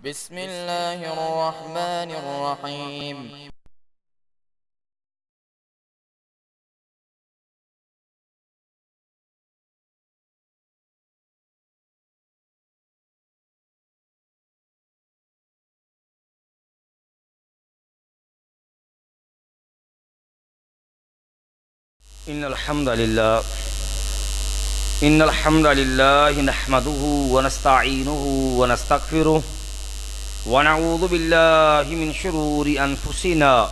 بسم الله الرحمن الرحيم. إن الحمد لله نحمده ونستعينه ونستغفره ونعوذ بالله من شرور أنفسنا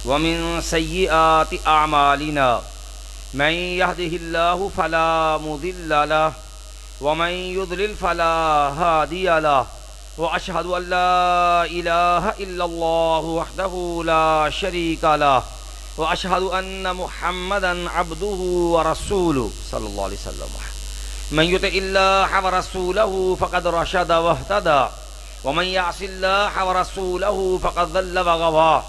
ومن سيئات أعمالنا من يهده الله فلا مضل له ومن يضلل فلا هادي له وأشهد أن لا إله إلا الله وحده لا شريك له وأشهد أن محمدا عبده ورسوله صلى الله عليه وسلم. من يطع الله ورسوله فقد رشد واهتدى ومن يعص الله ورسوله فقد ضل وغوى.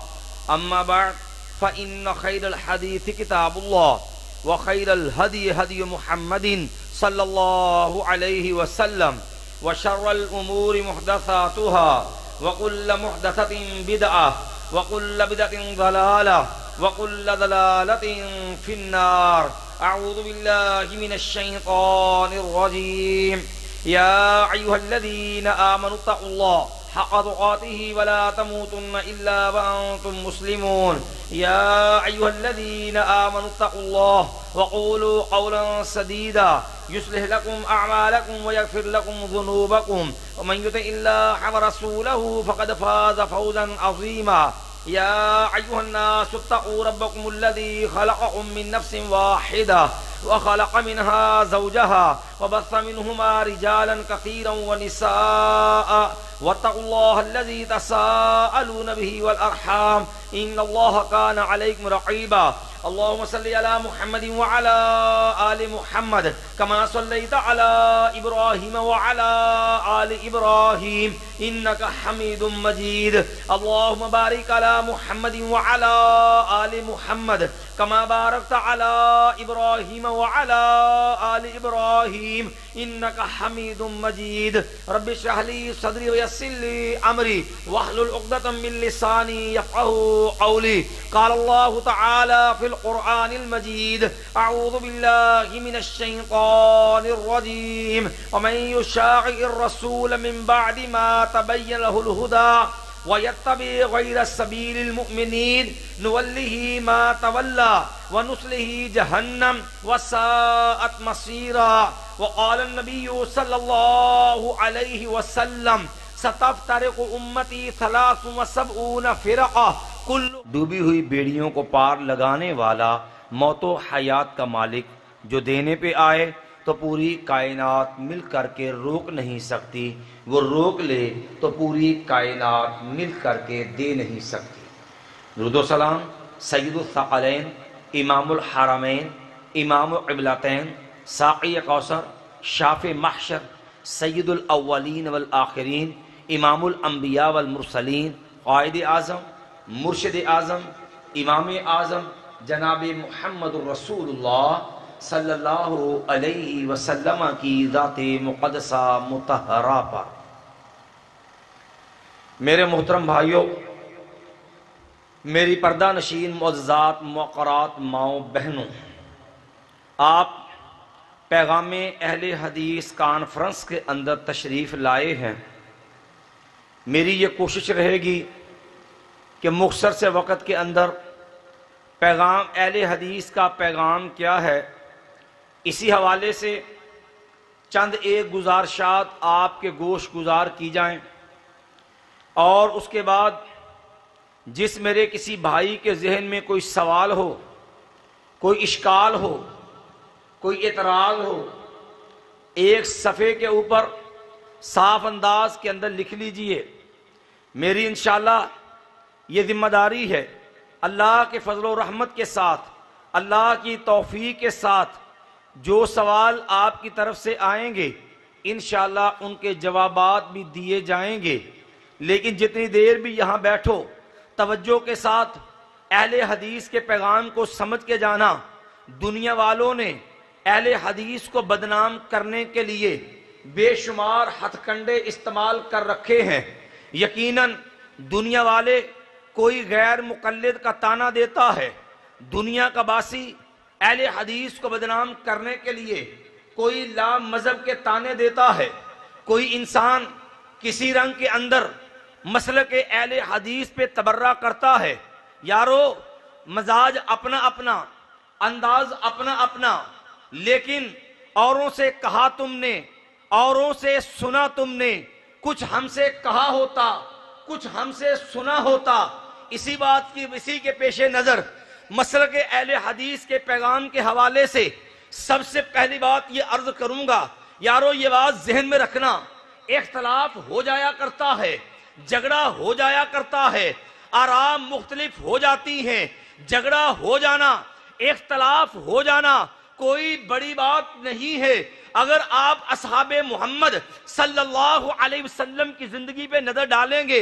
أما بعد فإن خير الحديث كتاب الله وخير الهدي هدي محمد صلى الله عليه وسلم وشر الأمور محدثاتها وكل محدثة بدعة وكل بدعة ضلالة وكل ضلالة في النار. أعوذ بالله من الشيطان الرجيم. يا أيها الذين آمنوا اتقوا الله حق تقاته ولا تموتن إلا وأنتم مسلمون. يا أيها الذين آمنوا اتقوا الله وقولوا قولا سديدا يصلح لكم أعمالكم ويغفر لكم ذنوبكم ومن يطع الله ورسوله فقد فاز فوزا عظيما. يا أيها الناس اتقوا ربكم الذي خلقكم من نفس واحدة وخلق منها زوجها وبث منهما رجالا كثيرا ونساء واتقوا الله الذي تساءلون به والأرحام إن الله كان عليكم رقيبا. اللهم صل على محمد وعلى آل محمد كما صليت على إبراهيم وعلى آل إبراهيم إنك حميد مجيد. اللهم بارك على محمد وعلى آل محمد كما باركت على إبراهيم وعلى آل إبراهيم إنك حميد مجيد. رب اشرح لي صدري ويسر لي أمري واحلل عقدة من لساني يفقهوا قولي. قال الله تعالى في القرآن المجيد أعوذ بالله من الشيطان الرجيم. ومن يشاقق الرسول من بعد ما تبين له الهدى ويتبع غير سبيل المؤمنين نوله ما تولى ونصله جهنم وساءت مصيرا. وقال النبي صلى الله عليه وسلم ستفترق امتی 73 فرقہ کل. ڈوبی ہوئی بیڑیوں کو پار لگانے والا، موت و حیات کا مالک، جو دینے پہ آئے تو پوری کائنات مل کر کے روک نہیں سکتی، وہ روک لے تو پوری کائنات مل کر کے دے نہیں سکتی. درود و سلام سید الثقلین، امام الحرمین، امام القبلتین، ساقی کوثر، شافع محشر، سید الاولین والآخرین، امام الانبیاء والمرسلین، قائد اعظم، مرشد اعظم، امام اعظم جناب محمد الرسول اللہ صلی اللہ علیہ وسلم کی ذات مقدسہ مطہرہ پر. میرے محترم بھائیوں، میری پردہ نشین معززات موقرات ماؤں بہنوں، آپ پیغام اہل حدیث کانفرنس کے اندر تشریف لائے ہیں. میری یہ کوشش رہے گی کہ مختصر سے وقت کے اندر پیغام اہل حدیث کا پیغام کیا ہے، اسی حوالے سے چند ایک گزارشات آپ کے گوش گزار کی جائیں، اور اس کے بعد جس میرے کسی بھائی کے ذہن میں کوئی سوال ہو، کوئی اشکال ہو، کوئی اعتراض ہو، ایک صفحے کے اوپر صاف انداز کے اندر لکھ لیجئے. میری انشاءاللہ یہ ذمہ داری ہے، اللہ کے فضل و رحمت کے ساتھ، اللہ کی توفیق کے ساتھ جو سوال آپ کی طرف سے آئیں گے انشاءاللہ ان کے جوابات بھی دیے جائیں گے. لیکن جتنی دیر بھی یہاں بیٹھو توجہ کے ساتھ اہل حدیث کے پیغام کو سمجھ کے جانا. دنیا والوں نے اہل حدیث کو بدنام کرنے کے لیے بے شمار ہتھ کنڈے استعمال کر رکھے ہیں، یقیناً دنیا والے کوئی غیر مقلد کا تانا دیتا ہے، دنیا کا باسی اہل حدیث کو بدنام کرنے کے لیے کوئی لا مذہب کے تانے دیتا ہے، کوئی انسان کسی رنگ کے اندر مسلک اہل حدیث پہ تبرہ کرتا ہے۔ یارو مزاج اپنا اپنا، انداز اپنا اپنا، لیکن اوروں سے کہا تم نے، اوروں سے سنا تم نے، کچھ ہم سے کہا ہوتا، کچھ ہم سے سنا ہوتا۔ اسی کے پیش نظر مسلک اہل حدیث کے پیغام کے حوالے سے سب سے پہلی بات یہ عرض کروں گا، یارو یہ بات ذہن میں رکھنا، اختلاف ہو جایا کرتا ہے، جھگڑا ہو جایا کرتا ہے، آراء مختلف ہو جاتی ہیں، جھگڑا ہو جانا، اختلاف ہو جانا کوئی بڑی بات نہیں ہے۔ اگر آپ اصحاب محمد صلی اللہ علیہ وسلم کی زندگی پہ نظر ڈالیں گے،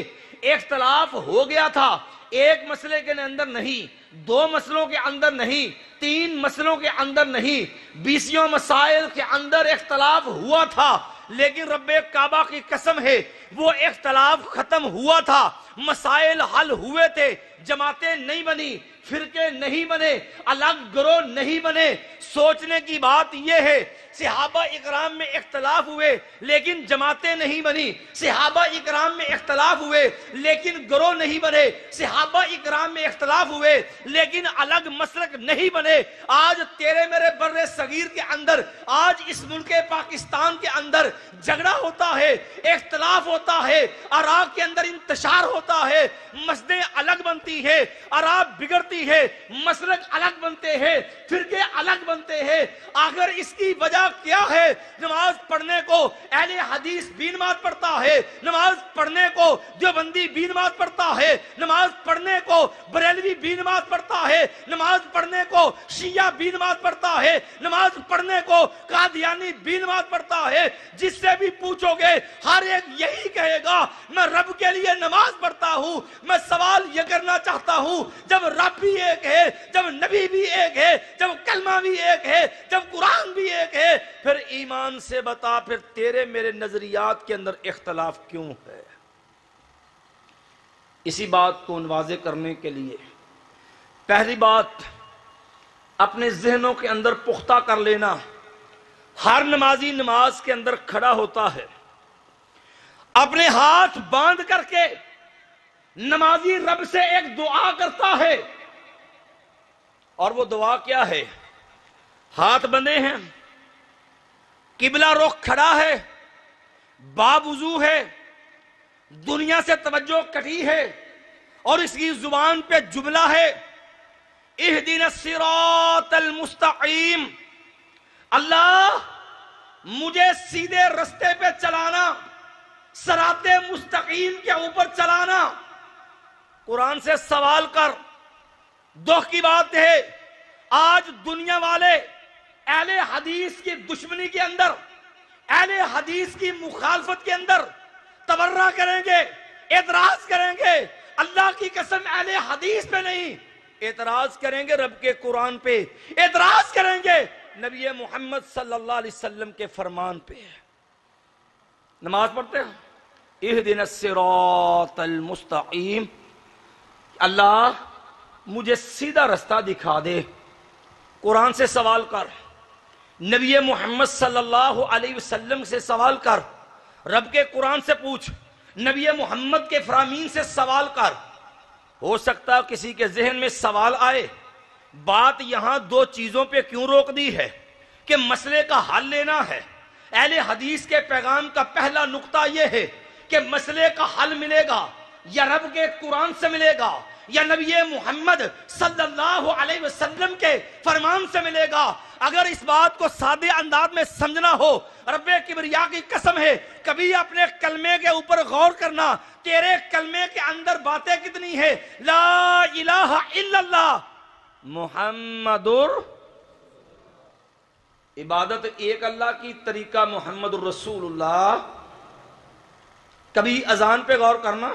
اختلاف ہو گیا تھا، ایک مسئلے کے اندر نہیں، دو مسئلوں کے اندر نہیں، تین مسئلوں کے اندر نہیں، 20 مسائل کے اندر اختلاف ہوا تھا، لیکن رب کعبہ کی قسم ہے وہ اختلاف ختم ہوا تھا، مسائل حل ہوئے تھے، جماعتیں نہیں بنی، فرقے نہیں بنے، الگ گروہ نہیں بنے۔ سوچنے کی بات یہ ہے صحابہ اکرام میں اختلاف ہوئے لیکن جماعتیں نہیں بنی، صحابہ اکرام میں اختلاف ہوئے لیکن گروہ نہیں بنے، صحابہ اکرام میں اختلاف ہوئے لیکن الگ مسلک نہیں بنے۔ آج تیرے میرے بر صغیر کے اندر، آج اس ملک پاکستان کے اندر جھگڑا ہوتا ہے، اختلاف ہوتا ہے، آراء کے اندر انتشار ہوتا ہے، مسجدیں الگ بنتی ہے، آراء بگڑتی ہے، مسلک الگ بنتے ہیں، فرقے الگ بنتے ہیں۔ آخر اس کی وجہ کیا ہے؟ نماز پڑھنے کو اہل حدیث بھی نماز پڑھتا ہے، نماز پڑھنے کو دیوبندی بھی نماز پڑھتا ہے، نماز پڑھنے کو بریلوی بھی نماز پڑھتا ہے، نماز پڑھنے کو شیعہ بھی نماز پڑھتا ہے، نماز پڑھنے کو قادیانی بھی نماز پڑھتا ہے۔ جس سے بھی پوچھو گے ہر ایک یہی کہے گا میں رب کے لیے نماز پڑھتا ہوں۔ میں سوال یہ کرنا چاہتا ہوں، جب رب بھی ایک ہے، جب نبی بھی ایک ہے، جب کلمہ بھی ایک ہے، جب قرآن بھی ایک ہے، پھر ایمان سے بتا پھر تیرے میرے نظریات کے اندر اختلاف کیوں ہے؟ اسی بات کو واضح کرنے کے لیے پہلی بات اپنے ذہنوں کے اندر پختہ کر لینا، ہر نمازی نماز کے اندر کھڑا ہوتا ہے، اپنے ہاتھ باندھ کر کے نمازی رب سے ایک دعا کرتا ہے، اور وہ دعا کیا ہے؟ ہاتھ بندھے ہیں، قبلہ رخ کھڑا ہے، باب وضو ہے، دنیا سے توجہ کٹی ہے، اور اس کی زبان پہ جملہ ہے اہدنا الصراط المستقیم، اللہ مجھے سیدھے رستے پہ چلانا، صراط مستقیم کے اوپر چلانا۔ قرآن سے سوال کر۔ دکھ کی بات ہے آج دنیا والے اہل حدیث کی دشمنی کے اندر، اہل حدیث کی مخالفت کے اندر تبرہ کریں گے، اعتراض کریں گے، اللہ کی قسم اہل حدیث پہ نہیں، اعتراض کریں گے رب کے قرآن پہ، اعتراض کریں گے نبی محمد صلی اللہ علیہ وسلم کے فرمان پہ۔ نماز پڑھتے ہیں اہدنا الصراط المستقیم، اللہ مجھے سیدھا رستہ دکھا دے۔ قرآن سے سوال کر، نبی محمد صلی اللہ علیہ وسلم سے سوال کر، رب کے قرآن سے پوچھ، نبی محمد کے فرامین سے سوال کر۔ ہو سکتا ہے کسی کے ذہن میں سوال آئے، بات یہاں دو چیزوں پہ کیوں روک دی ہے کہ مسئلے کا حل لینا ہے۔ اہل حدیث کے پیغام کا پہلا نقطہ یہ ہے کہ مسئلے کا حل ملے گا یا رب کے قرآن سے ملے گا یا نبی محمد صلی اللہ علیہ وسلم کے فرمان سے ملے گا۔ اگر اس بات کو سادے انداز میں سمجھنا ہو، رب کبریا کی قسم ہے کبھی اپنے کلمے کے اوپر غور کرنا، تیرے کلمے کے اندر باتیں کتنی ہیں؟ لا الہ الا اللہ محمد، عبادت ایک اللہ کی، طریقہ محمد الرسول اللہ۔ کبھی اذان پہ غور کرنا،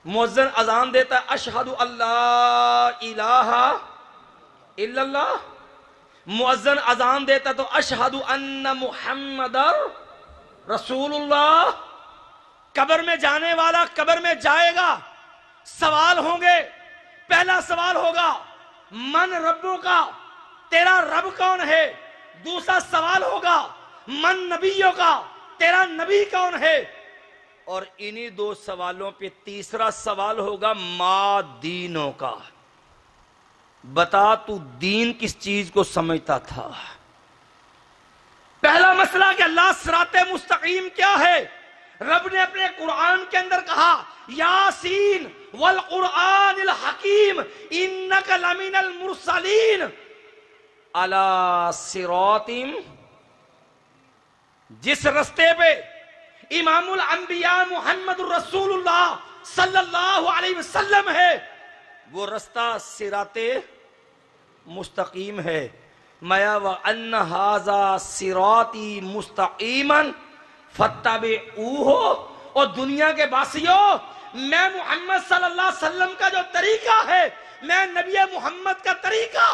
مؤذن اذان دیتا ہے اشہد اللہ الہ الا اللہ، مؤذن اذان دیتا تو اشہد ان محمد رسول اللہ۔ قبر میں جانے والا قبر میں جائے گا، سوال ہوں گے۔ پہلا سوال ہوگا من ربو کا، تیرا رب کون ہے؟ دوسرا سوال ہوگا من نبیوں کا، تیرا نبی کون ہے؟ اور انہی دو سوالوں پہ تیسرا سوال ہوگا ما دینوں کا، بتا تو دین کس چیز کو سمجھتا تھا۔ پہلا مسئلہ کہ اللہ صراط مستقیم کیا ہے؟ رب نے اپنے قرآن کے اندر کہا یاسین والقرآن الحکیم انک لمن المرسلین علی صراط، جس رستے پہ امام الانبیاء محمد رسول اللہ صلی اللہ علیہ وسلم ہے وہ رستہ صراط مستقیم ہے۔ مَا وَأَنَّ هَذَا صِرَاطِي مُسْتَقِيمًا فَاتَّبِعُوهُ، اور دنیا کے باسیوں میں محمد صلی اللہ علیہ وسلم کا جو طریقہ ہے، میں نبی محمد کا طریقہ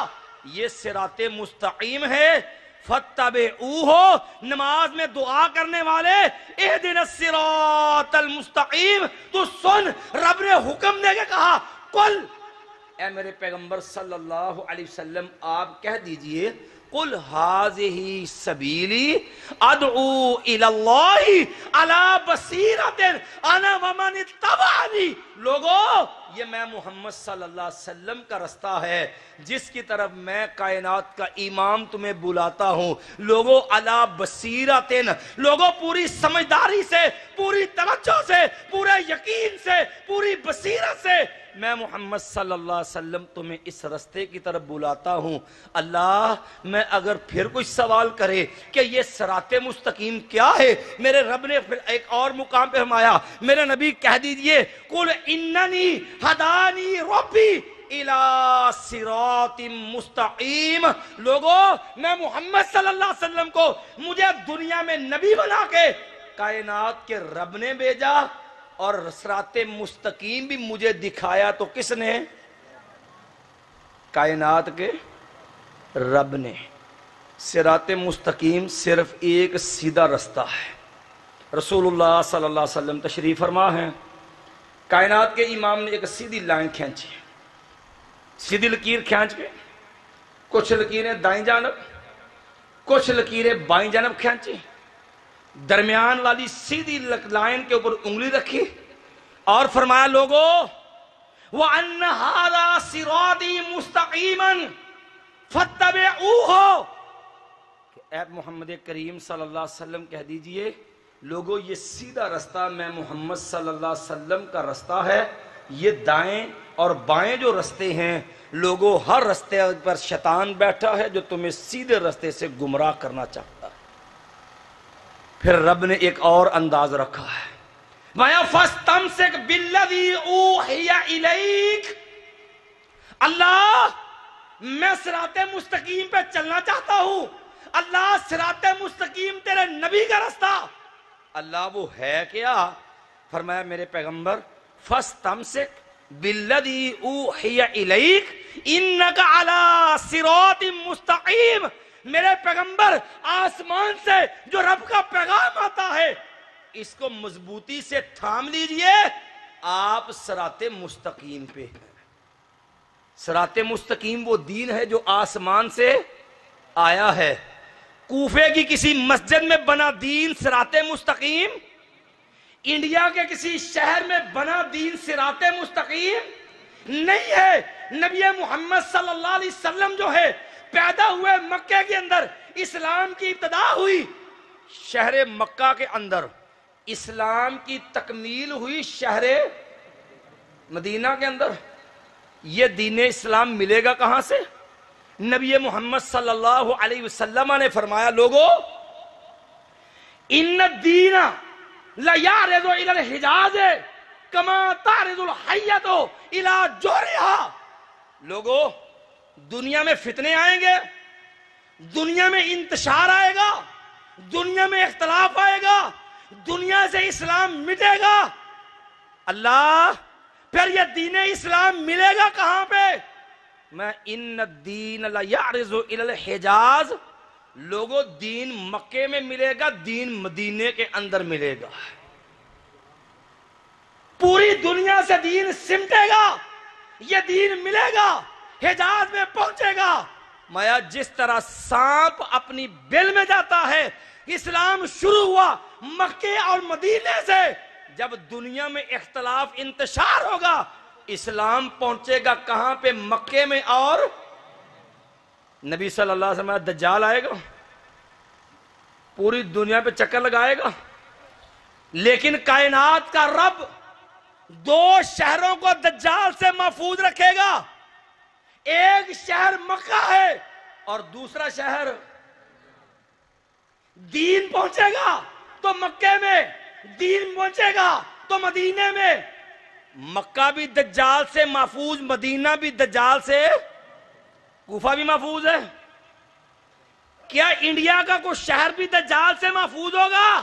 یہ صراط مستقیم ہے۔ فَاتَّبِعُوهُ، نماز میں دعا کرنے والے اِهْدِنَا الصِّرَاطَ الْمُسْتَقِيمَ، تو سن، رب نے حکم دے کے کہا قل، اے میرے پیغمبر صلی اللہ علیہ وسلم آپ کہہ دیجئے قل هذه سبیلی ادعو الی اللہ علی بصیرۃ انا ومن اتبعنی، لوگو یہ میں محمد صلی اللہ علیہ وسلم کا رستہ ہے جس کی طرف میں کائنات کا امام تمہیں بلاتا ہوں۔ لوگو علی بصیرۃ، لوگو پوری سمجھداری سے، پوری توجہ سے، پورے یقین سے، پوری بصیرت سے میں محمد صلی اللہ علیہ وسلم تمہیں اس رستے کی طرف بلاتا ہوں۔ اللہ میں اگر پھر کچھ سوال کرے کہ یہ صراط مستقیم کیا ہے، میرے رب نے پھر ایک اور مقام پہ فرمایا میرے نبی کہہ دیجئے قل اننی ہدانی ربی الی صراط مستقیم، لوگو میں محمد صلی اللہ علیہ وسلم کو مجھے دنیا میں نبی بنا کے کائنات کے رب نے بھیجا، اور صراط مستقیم بھی مجھے دکھایا تو کس نے؟ کائنات کے رب نے۔ صراط مستقیم صرف ایک سیدھا رستہ ہے۔ رسول اللہ صلی اللہ علیہ وسلم تشریف فرما ہے، کائنات کے امام نے ایک سیدھی لائن کھینچی، سیدھی لکیر کھینچ کے کچھ لکیریں دائیں جانب کچھ لکیریں بائیں جانب کھینچی، درمیان والی سیدھی لائن کے اوپر انگلی رکھی اور فرمایا لوگو وَأَنَّ هَذَا صِرَاطِي مُسْتَقِيمًا فَاتَّبِعُوهُ، کہ اے محمد کریم صلی اللہ علیہ وسلم کہہ دیجئے لوگو یہ سیدھا رستہ میں محمد صلی اللہ علیہ وسلم کا رستہ ہے، یہ دائیں اور بائیں جو رستے ہیں لوگو ہر رستے پر شیطان بیٹھا ہے جو تمہیں سیدھے رستے سے گمراہ کرنا چاہتا ہے۔ پھر رب نے ایک اور انداز رکھا ہے وَيَا فَاسْتَمْسِكْ بِالَّذِي أُوحِيَ إِلَيْكَ، اللہ میں صراط مستقیم پہ چلنا چاہتا ہوں، اللہ صراط مستقیم تیرے نبی کا رستہ، اللہ وہ ہے کیا؟ فرمایا میرے پیغمبر فَاسْتَمْسِكْ بِالَّذِي أُوحِيَ إِلَيْكَ إِنَّكَ عَلَى صِرَاطٍ مُسْتَقِيمٍ، میرے پیغمبر آسمان سے جو رب کا پیغام آتا ہے اس کو مضبوطی سے تھام لیجئے، آپ صراط مستقیم پہ ہیں۔ صراط مستقیم وہ دین ہے جو آسمان سے آیا ہے۔ کوفے کی کسی مسجد میں بنا دین صراط مستقیم، انڈیا کے کسی شہر میں بنا دین صراط مستقیم نہیں ہے۔ نبی محمد صلی اللہ علیہ وسلم جو ہے پیدا ہوئے مکہ کے اندر، اسلام کی ابتدا ہوئی شہر مکہ کے اندر، اسلام کی تکمیل ہوئی شہر مدینہ کے اندر۔ یہ دین اسلام ملے گا کہاں سے؟ نبی محمد صلی اللہ علیہ وسلم نے فرمایا لوگو ان الدین لیعرض الی الحجاز کما تعرض الحیۃ الی جوہرہا، لوگو دنیا میں فتنے آئیں گے، دنیا میں انتشار آئے گا، دنیا میں اختلاف آئے گا، دنیا سے اسلام مٹے گا، اللہ پھر یہ دین اسلام ملے گا کہاں پہ؟ میں ان الدین لیعرض الی الحجاز، لوگوں دین مکے میں ملے گا، دین مدینے کے اندر ملے گا۔ پوری دنیا سے دین سمٹے گا، یہ دین ملے گا، حجاز میں پہنچے گا۔ مایا جس طرح سانپ اپنی بل میں جاتا ہے، اسلام شروع ہوا مکے اور مدینے سے۔ جب دنیا میں اختلاف انتشار ہوگا، اسلام پہنچے گا کہاں پہ؟ مکے میں۔ اور نبی صلی اللہ علیہ وسلم دجال آئے گا، پوری دنیا پہ چکر لگائے گا، لیکن کائنات کا رب دو شہروں کو دجال سے محفوظ رکھے گا۔ ایک شہر مکہ ہے اور دوسرا شہر دین پہنچے گا تو مکے میں، دین پہنچے گا تو مدینے میں۔ مکہ بھی دجال سے محفوظ، مدینہ بھی دجال سے، کوفہ بھی محفوظ ہے۔ کیا انڈیا کا کوئی شہر بھی دجال سے محفوظ ہوگا؟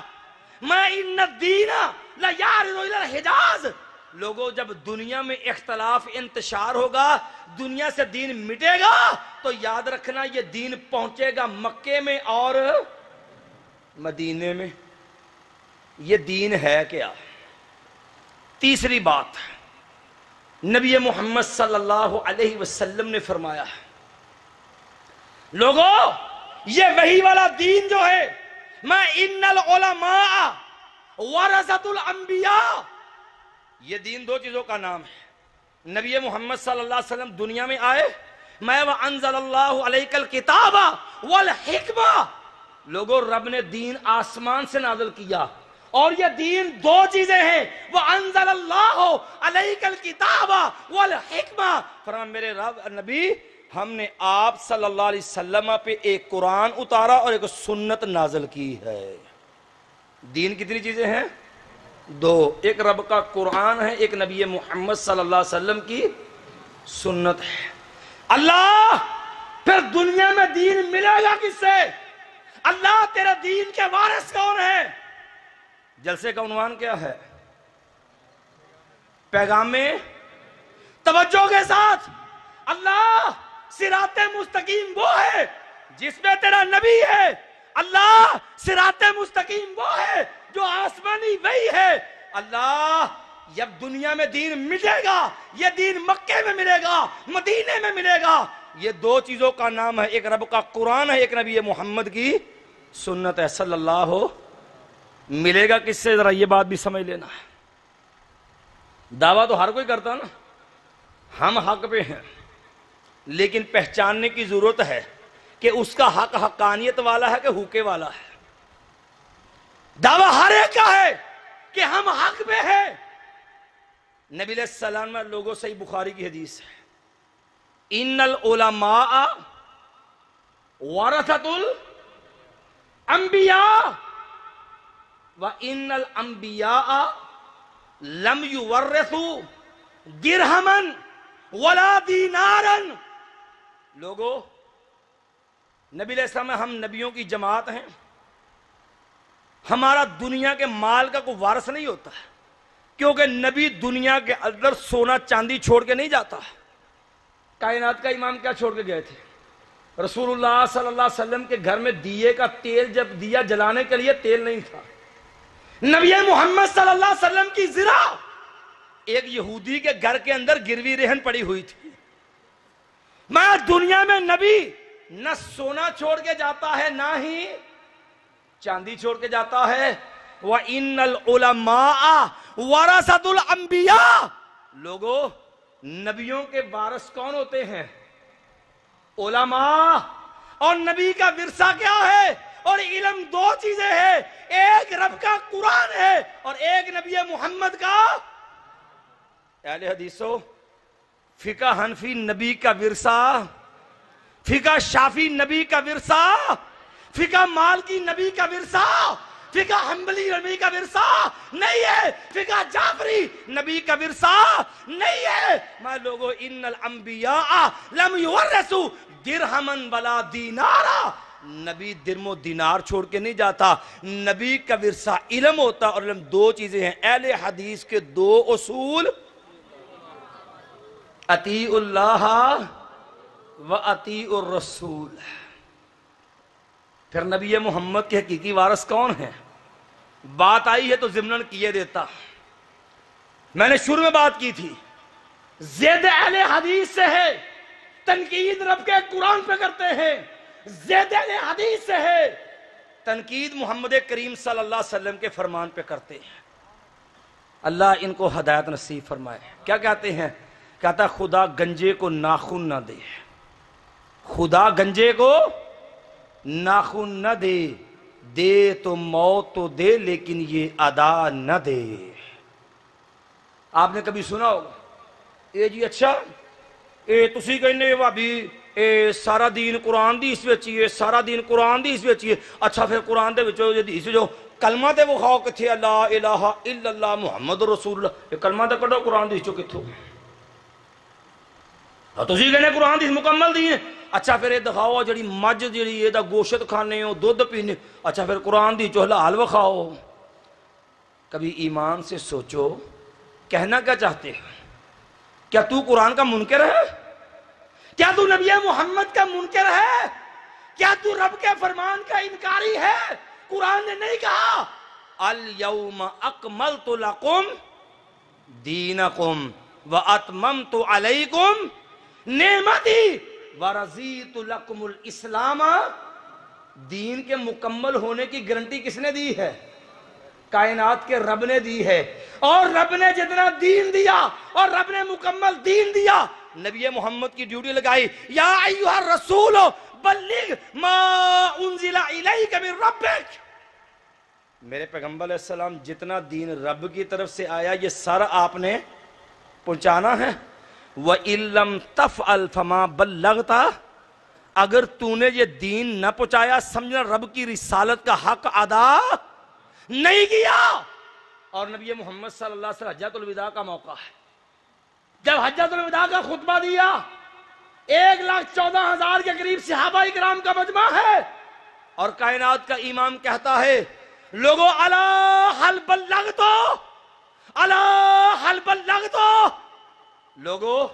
میں ان الدین لیعرض الی الحجاز۔ لوگوں، جب دنیا میں اختلاف انتشار ہوگا، دنیا سے دین مٹے گا، تو یاد رکھنا یہ دین پہنچے گا مکے میں اور مدینے میں۔ یہ دین ہے کیا؟ تیسری بات، نبی محمد صلی اللہ علیہ وسلم نے فرمایا، لوگوں یہ وحی والا دین جو ہے، میں ان العلماء ورثۃ الانبیاء، یہ دین دو چیزوں کا نام ہے۔ نبی محمد صلی اللہ علیہ وسلم دنیا میں آئے، میں وانزل اللہ علیک الکتاب والحکمہ، لوگوں رب نے دین آسمان سے نازل کیا، اور یہ دین دو چیزیں ہیں، وانزل اللہ علیک الکتاب والحکمہ، فرمایا میرے رب نبی ہم نے آپ صلی اللہ علیہ وسلم پہ ایک قرآن اتارا اور ایک سنت نازل کی ہے۔ دین کتنی چیزیں ہیں؟ دو، ایک رب کا قرآن ہے، ایک نبی محمد صلی اللہ علیہ وسلم کی سنت ہے۔ اللہ پھر دنیا میں دین ملے گا کس سے؟ اللہ تیرے دین کے وارث کون ہے؟ جلسے کا عنوان کیا ہے؟ پیغام میں توجہ کے ساتھ، اللہ صراط مستقیم وہ ہے جس میں تیرا نبی ہے، اللہ صراط مستقیم وہ ہے جو آسمانی وحی ہے۔ اللہ جب دنیا میں دین ملے گا، یہ دین مکے میں ملے گا، مدینے میں ملے گا۔ یہ دو چیزوں کا نام ہے، ایک رب کا قرآن ہے، ایک نبی محمد کی سنت ہے صلی اللہ ہو۔ ملے گا کس سے؟ ذرا یہ بات بھی سمجھ لینا۔ دعویٰ تو ہر کوئی کرتا نا، ہم حق پہ ہیں، لیکن پہچاننے کی ضرورت ہے کہ اس کا حق حقانیت والا ہے کہ حقے والا ہے۔ دعویٰ ہر ایک کا ہے کہ ہم حق پہ ہیں۔ نبی علیہ السلام میں لوگوں صحیح بخاری کی حدیث ہے، ان العلماء ورثۃ الانبیاء وان الانبیاء لم یورثوا درہما ولا دینارا۔ لوگوں نبی علیہ السلام ہم نبیوں کی جماعت ہیں، ہمارا دنیا کے مال کا کوئی وارث نہیں ہوتا، کیونکہ نبی دنیا کے اندر سونا چاندی چھوڑ کے نہیں جاتا۔ کائنات کا امام کیا چھوڑ کے گئے تھے؟ رسول اللہ صلی اللہ علیہ وسلم کے گھر میں دیے کا تیل، جب دیا جلانے کے لیے تیل نہیں تھا، نبی محمد صلی اللہ علیہ وسلم کی زرہ ایک یہودی کے گھر کے اندر گروی رہن پڑی ہوئی تھی۔ میں دنیا میں نبی نہ سونا چھوڑ کے جاتا ہے، نہ ہی چاندی چھوڑ کے جاتا ہے۔ وَإِنَّ الْعُلَمَاءَ وَرَثَةُ الْأَنْبِيَاءِ۔ لوگوں نبیوں کے وارث کون ہوتے ہیں؟ علماء۔ اور نبی کا ورثہ کیا ہے؟ اور علم دو چیزیں ہیں، ایک رب کا قرآن ہے اور ایک نبی محمد کا۔ اہل حدیثوں، فقہ حنفی نبی کا ورثہ، فقہ شافی نبی کا ورثہ، فقہ مالکی نبی کا ورثہ، فقہ حنبلی نبی کا ورثہ نہیں ہے، فقہ جعفری نبی کا ورثہ نہیں ہے۔ میں لوگوں ان الانبیاء لم یورثوا درہما ولا دینارا، نبی درم و دینار چھوڑ کے نہیں جاتا، نبی کا ورثہ علم ہوتا، اور علم دو چیزیں ہیں۔ اہل حدیث کے دو اصول، اطیع اللہ و اطیع الرسول۔ پھر نبی محمد کے حقیقی وارث کون ہیں؟ بات آئی ہے تو ضمناً کیے دیتا۔ میں نے شروع میں بات کی تھی، زید اہل حدیث سے ہے، تنقید رب کے قرآن پہ کرتے ہیں، زید اہل حدیث سے ہے، تنقید محمد کریم صلی اللہ علیہ وسلم کے فرمان پہ کرتے ہیں۔ اللہ ان کو ہدایت نصیب فرمائے۔ کیا کہتے ہیں؟ کہتا ہے خدا گنجے کو ناخن نہ دے، خدا گنجے کو ناخن نہ دے، دے تو موت تو دے لیکن یہ ادا نہ دے۔ آپ نے کبھی سنا ہوگا اے جی اچھا اے تسی کہنے بھابی اے سارا دین قرآن دی اس وچ ہی ہے، سارا دین قرآن دی اس وچ ہی ہے، اچھا پھر قرآن دے وچوں حدیث جو کلمہ تے وکھاؤ کتھے لا الہ الا اللہ محمد رسول اللہ، یہ کلمہ تے کڈو قرآن دی چوں کتھوں؟ تسی کہنے قرآن دی مکمل دین ہے، اچھا پھر یہ دکھاؤ جڑی مجھ جڑی یہ دا گوشت کھانے ہو دودھ پینے، اچھا پھر قرآن دی چوں حلال وکھاؤ۔ کبھی ایمان سے سوچو کہنا کیا چاہتے ہیں؟ کیا تو قرآن کا منکر ہے؟ کیا تو نبی محمد کا منکر ہے؟ کیا تو رب کے فرمان کا انکاری ہے؟ قرآن نے نہیں کہا الیوم اکملت لکم دینکم واتممت علیکم نعمتی ورضیت لکم الاسلام؟ دین کے مکمل ہونے کی گارنٹی کس نے دی ہے؟ کائنات کے رب نے دی ہے، اور رب نے جتنا دین دیا اور رب نے مکمل دین دیا، نبی محمد کی ڈیوٹی لگائی، یا ایھا الرسول بلغ ما انزل الیک من ربک۔ میرے پیغمبر علیہ السلام جتنا دین رب کی طرف سے آیا یہ سارا آپ نے پہنچانا ہے۔ وَإِن لَّمْ تَفْعَلْ فَمَا بَلَّغْتَ، اگر تو نے یہ دین نہ پہنچایا سمجھنا رب کی رسالت کا حق ادا نہیں کیا۔ اور نبی محمد صلی اللہ علیہ وسلم حجۃ الوداع کا موقع ہے، جب حجۃ الوداع کا خطبہ دیا 1,14,000 کے قریب صحابہ کرام کا مجمع ہے، اور کائنات کا امام کہتا ہے لوگوں الا حل بلغت، الا حل بلغت، لوگوں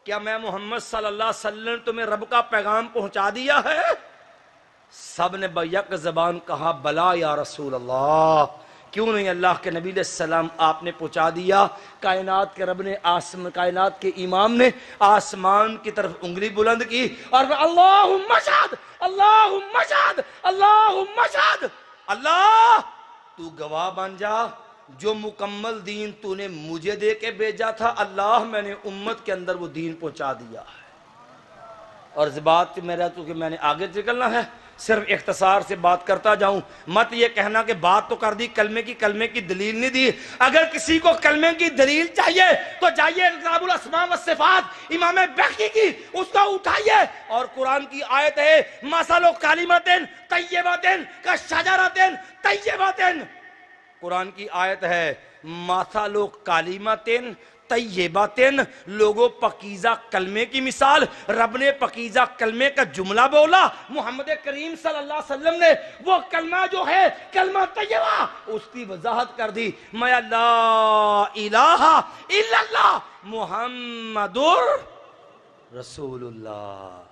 کیا میں محمد صلی اللہ علیہ وسلم تمہیں رب کا پیغام پہنچا دیا ہے؟ سب نے بیک زبان کہا بلا یا رسول اللہ، کیوں نہیں اللہ کے نبی علیہ السلام آپ نے پہنچا دیا۔ کائنات کے رب نے کائنات کے امام نے آسمان کی طرف انگلی بلند کی اور اللہم اشہد اللہم اشہد اللہم اشہد، اللہ تو گواہ بن جا، جو مکمل دین تو نے مجھے دے کے بھیجا تھا اللہ میں نے امت کے اندر وہ دین پہنچا دیا ہے۔ اور اس بات میرا تو کہ میں نے آگے نکلنا ہے، صرف اختصار سے بات کرتا جاؤں، مت یہ کہنا کہ بات تو کر دی کلمے کی دلیل نہیں دی۔ اگر کسی کو کلمے کی دلیل چاہیے تو جائیے کتاب الاسماء والصفات امام بخاری کی، اس کو اٹھائیے، اور قرآن کی آیت ہے مثل کلمۃ طیبۃ کشجرۃ طیبۃ، قرآن کی آیت ہے مثل کلمۃ طیبۃ، لوگوں پاکیزہ کلمے کی مثال، رب نے پاکیزہ کلمے کا جملہ بولا، محمد کریم صلی اللہ علیہ وسلم نے وہ کلمہ جو ہے کلمہ طیبہ اس کی وضاحت کر دی، میں لا الہ الا اللہ محمد رسول اللہ۔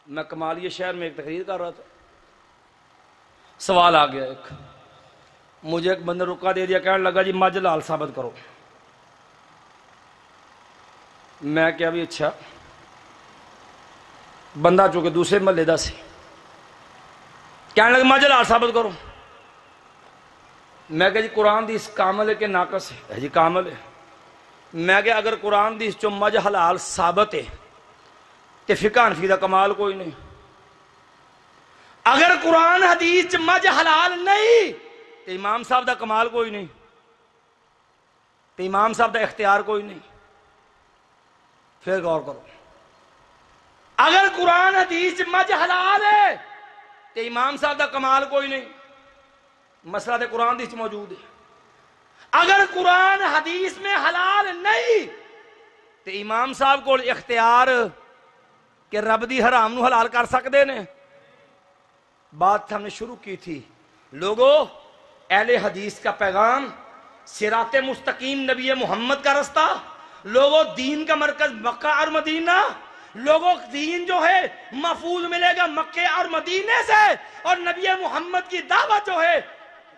میں کمالیہ شہر میں ایک تقریر کر رہا تھا، سوال آ گیا، ایک مجھے ایک بندہ رکا دے دیا، کہنے لگا جی مجھ لال ثابت کرو۔ میں کیا بھی اچھا بندہ چونکہ دوسرے محلے دا سی، کہنے لگا مجھ لال ثابت کرو۔ میں کہ جی قرآن دی اس کامل ہے کہ ناقص ہے؟ جی کامل ہے۔ میں کہ اگر قرآن دی اس چو مجھ حلال ثابت ہے تو فقہ حنفی دا کمال کوئی نہیں، اگر قرآن حدیث مجھ حلال نہیں تو امام صاحب دا کمال کوئی نہیں، تو امام صاحب دا اختیار کوئی نہیں۔ پھر غور کرو، اگر قرآن حدیث مجھ حلال ہے تو امام صاحب دا کمال کوئی نہیں، مسئلہ تے قرآن حدیث موجود ہے۔ اگر قرآن حدیث میں حلال نہیں تو امام صاحب کو اختیار کہ رب دی حرام نو حلال کر سکتے نے۔ بات ہم نے شروع کی تھی، لوگوں اہل حدیث کا پیغام، صراط مستقیم نبی محمد کا رستہ، لوگوں دین کا مرکز مکہ اور مدینہ، لوگوں دین جو ہے محفوظ ملے گا مکہ اور مدینے سے، اور نبی محمد کی دعوت جو ہے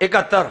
71।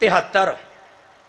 73।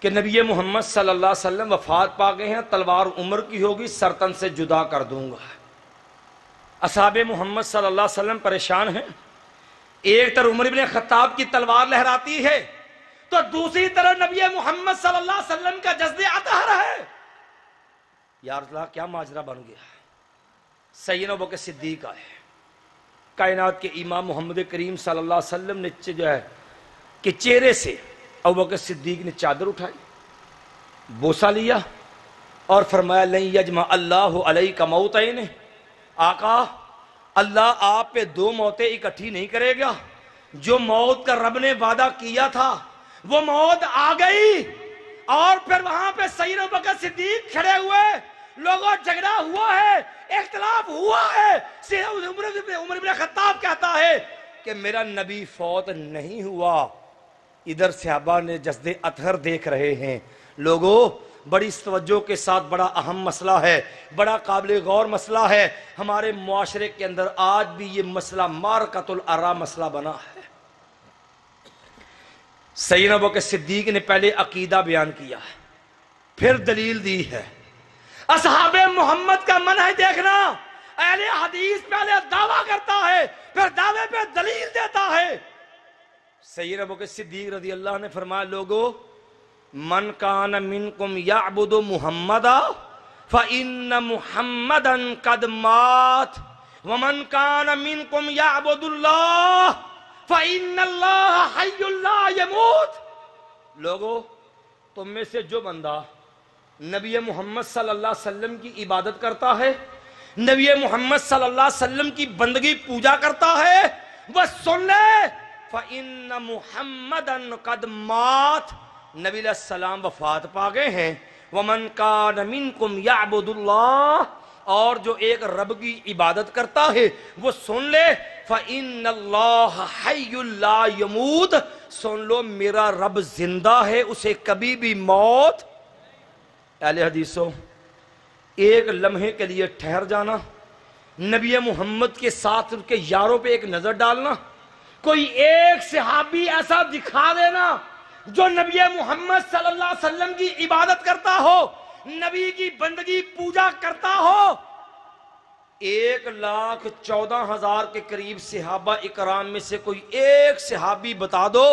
کہ نبی محمد صلی اللہ علیہ وسلم وفات پا گئے ہیں، تلوار عمر کی ہوگی، سرتن سے جدا کر دوں گا۔ اصحاب محمد صلی اللہ علیہ وسلم پریشان ہیں، ایک طرف عمر بن خطاب کی تلوار لہراتی ہے تو دوسری طرف نبی محمد صلی اللہ علیہ وسلم کا جذب اطہر ہے۔ یا رسول اللہ کیا ماجرا بن گیا؟ سیدنا ابوبکر صدیق آئے، کائنات کے امام محمد کریم صلی اللہ علیہ وسلم نے جو ہے کہ چہرے سے ابوبکر صدیق نے چادر اٹھائی، بوسہ لیا اور فرمایا لن یجمع اللہ علیک موتین، آقا اللہ آپ پہ دو موتیں اکٹھی نہیں کرے گا۔ جو موت کا رب نے وعدہ کیا تھا وہ موت آ گئی، اور پھر وہاں پہ سیدنا ابوبکر صدیق کھڑے ہوئے، لوگوں جھگڑا ہوا ہے، اختلاف ہوا ہے۔ عمر بن خطاب کہتا ہے کہ میرا نبی فوت نہیں ہوا۔ ادھر صحابہ نے جسد اطہر دیکھ رہے ہیں۔ لوگوں بڑی توجہ کے ساتھ، بڑا اہم مسئلہ ہے، بڑا قابل غور مسئلہ ہے۔ ہمارے معاشرے کے اندر آج بھی یہ مسئلہ مارکۃ الآراء مسئلہ بنا ہے۔ سیدنا ابوبکر صدیق نے پہلے عقیدہ بیان کیا، پھر دلیل دی ہے۔ اصحاب محمد کا منہج دیکھنا، اہل حدیث پہلے دعویٰ کرتا ہے، پھر دعوے پہ دلیل دیتا ہے۔ سیدنا ابوبکر صدیق رضی اللہ عنہ نے فرمایا لوگو من کان منکم یعبد محمدا فإن محمدا قد مات ومن کان منکم یعبد اللہ فإن اللہ حی لا یموت۔ لوگو تم میں سے جو بندہ نبی محمد صلی اللہ علیہ وسلم کی عبادت کرتا ہے، نبی محمد صلی اللہ علیہ وسلم کی بندگی پوجا کرتا ہے، وہ سن لے فَإِنَّ مُحَمَّدًا قَدْ مَاتَ، نبی علیہ السلام وفات پا گئے ہیں۔ وَمَنْ كَانَ مِنْكُمْ يَعْبُدُ اللَّهِ، اور جو ایک رب کی عبادت کرتا ہے وہ سن لے فَإِنَّ اللَّهَ حَيٌّ لَا يَمُوتُ، سن لو میرا رب زندہ ہے، اسے کبھی بھی موت۔ اہل حدیثوں ایک لمحے کے لیے ٹھہر جانا، نبی محمد کے ساتھ ان کے یاروں پہ ایک نظر ڈالنا، کوئی ایک صحابی ایسا دکھا دینا جو نبی محمد صلی اللہ علیہ وسلم کی عبادت کرتا ہو، نبی کی بندگی پوجا کرتا ہو۔ 1,14,000 کے قریب صحابہ اکرام میں سے کوئی ایک صحابی بتا دو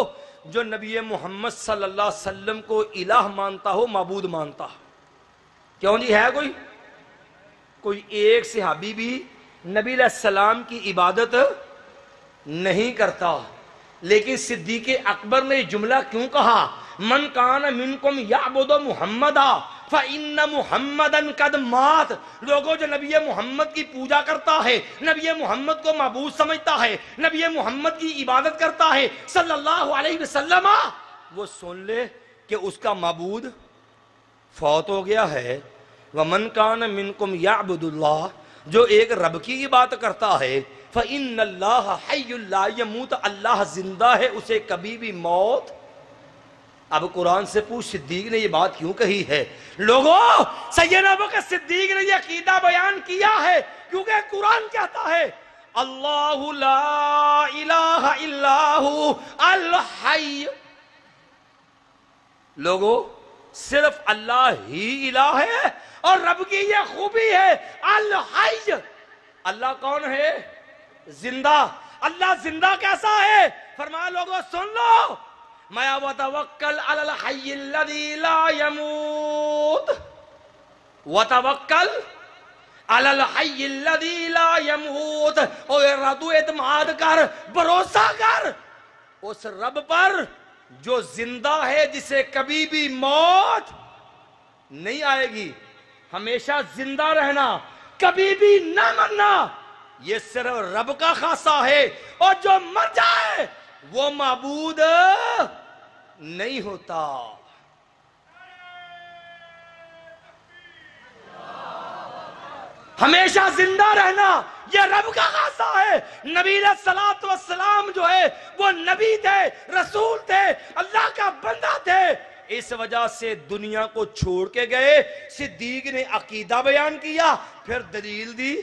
جو نبی محمد صلی اللہ علیہ وسلم کو الہ مانتا ہو، معبود مانتا ہو۔ کیوں جی ہے کوئی ایک صحابی بھی نبی علیہ السلام کی عبادت نہیں کرتا؟ لیکن صدیق اکبر نے جملہ کیوں کہا من کان منکم یعبد محمدا فإن محمدا قد مات؟ لوگوں جو نبی محمد کی پوجا کرتا ہے، نبی محمد کو معبود سمجھتا ہے، نبی محمد کی عبادت کرتا ہے صلی اللہ علیہ وسلم، وہ سن لے کہ اس کا معبود فوت ہو گیا ہے۔ وَمَنْ كَانَ مِنْكُمْ يَعْبُدُ اللَّهِ، جو ایک رب کی عبادت کرتا ہے فَإِنَّ اللَّهَ حَيٌّ لَا يَمُوتُ، اللہ زندہ ہے، اسے کبھی بھی موت۔ اب قرآن سے پوچھ صدیق نے یہ بات کیوں کہی ہے؟ لوگوں سیدنا ابوبکر صدیق نے یہ عقیدہ بیان کیا ہے کیونکہ قرآن کہتا ہے اللہ لا الہ الا ہو الحی، لوگوں صرف اللہ ہی الہ ہے، اور رب کی یہ خوبی ہے الحی۔ اللہ کون ہے؟ زندہ۔ اللہ زندہ کیسا ہے؟ فرمایا لوگوں سن لو میں وتوکل علی الحی الذی لا یموت، وتوکل علی الحی الذی لا یموت، اور ردو اعتماد کر، بھروسہ کر اس رب پر جو زندہ ہے، جسے کبھی بھی موت نہیں آئے گی، ہمیشہ زندہ رہنا، کبھی بھی نہ مرنا، یہ صرف رب کا خاصہ ہے، اور جو مر جائے وہ معبود نہیں ہوتا۔ ہمیشہ زندہ رہنا یہ رب کا خاصہ ہے۔ نبی علیہ السلام جو ہے وہ نبی تھے، رسول تھے، اللہ کا بندہ تھے، اس وجہ سے دنیا کو چھوڑ کے گئے۔ صدیق نے عقیدہ بیان کیا، پھر دلیل دی۔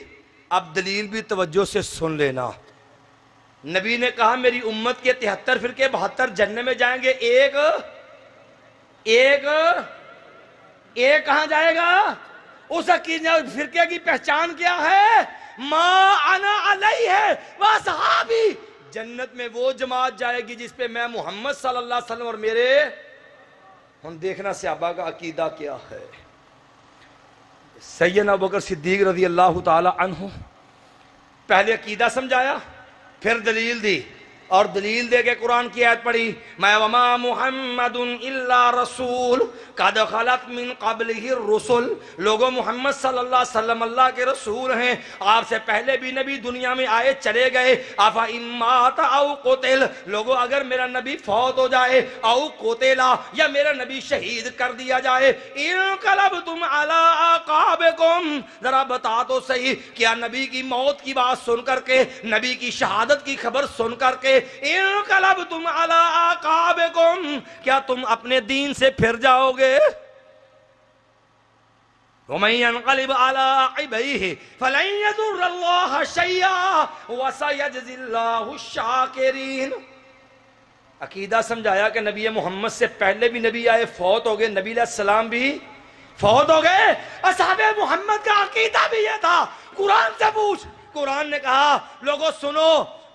اب دلیل بھی توجہ سے سن لینا۔ نبی نے کہا میری امت کے 73 فرقے 72 جنت میں جائیں گے، ایک ایک کہاں جائے گا؟ اس فرقے کی پہچان کیا ہے؟ ما انا علیہ واصحابی، جنت میں وہ جماعت جائے گی جس پہ میں محمد صلی اللہ علیہ وسلم اور میرے، ہم دیکھنا صحابہ کا عقیدہ کیا ہے۔ سیدنا ابوبکر صدیق رضی اللہ تعالی عنہ پہلے عقیدہ سمجھایا، پھر دلیل دی، اور دلیل دے کے قرآن کی آیت پڑھی، میں وما محمد الا رسول قد خلت من قبلہ الرسل، لوگوں محمد صلی اللہ علیہ وسلم اللہ کے رسول ہیں، آپ سے پہلے بھی نبی دنیا میں آئے چلے گئے، افا ان مات او قتل، لوگوں اگر میرا نبی فوت ہو جائے، او قتلا، یا میرا نبی شہید کر دیا جائے، انقلبتم علی اعقابکم، ذرا بتا تو صحیح، کیا نبی کی موت کی بات سن کر کے، نبی کی شہادت کی خبر سن کر کے، انقلبتم علی اعقابکم، کیا تم اپنے دین سے پھر جاؤ گے؟ وَمَن يَنْقَلِبْ عَلَىٰ عِقِبَيْهِ فَلَن يَضُرَّ اللَّهَ شَيْئًا وَسَيَجْزِي اللَّهُ الشَّاكِرِينَ۔ عقیدہ سمجھایا کہ نبی محمد سے پہلے بھی نبی آئے، فوت ہو گئے، نبی علیہ السلام بھی فوت ہو گئے، اصحاب محمد کا عقیدہ بھی یہ تھا۔ قرآن سے پوچھ، قرآن نے کہا لوگوں سنو،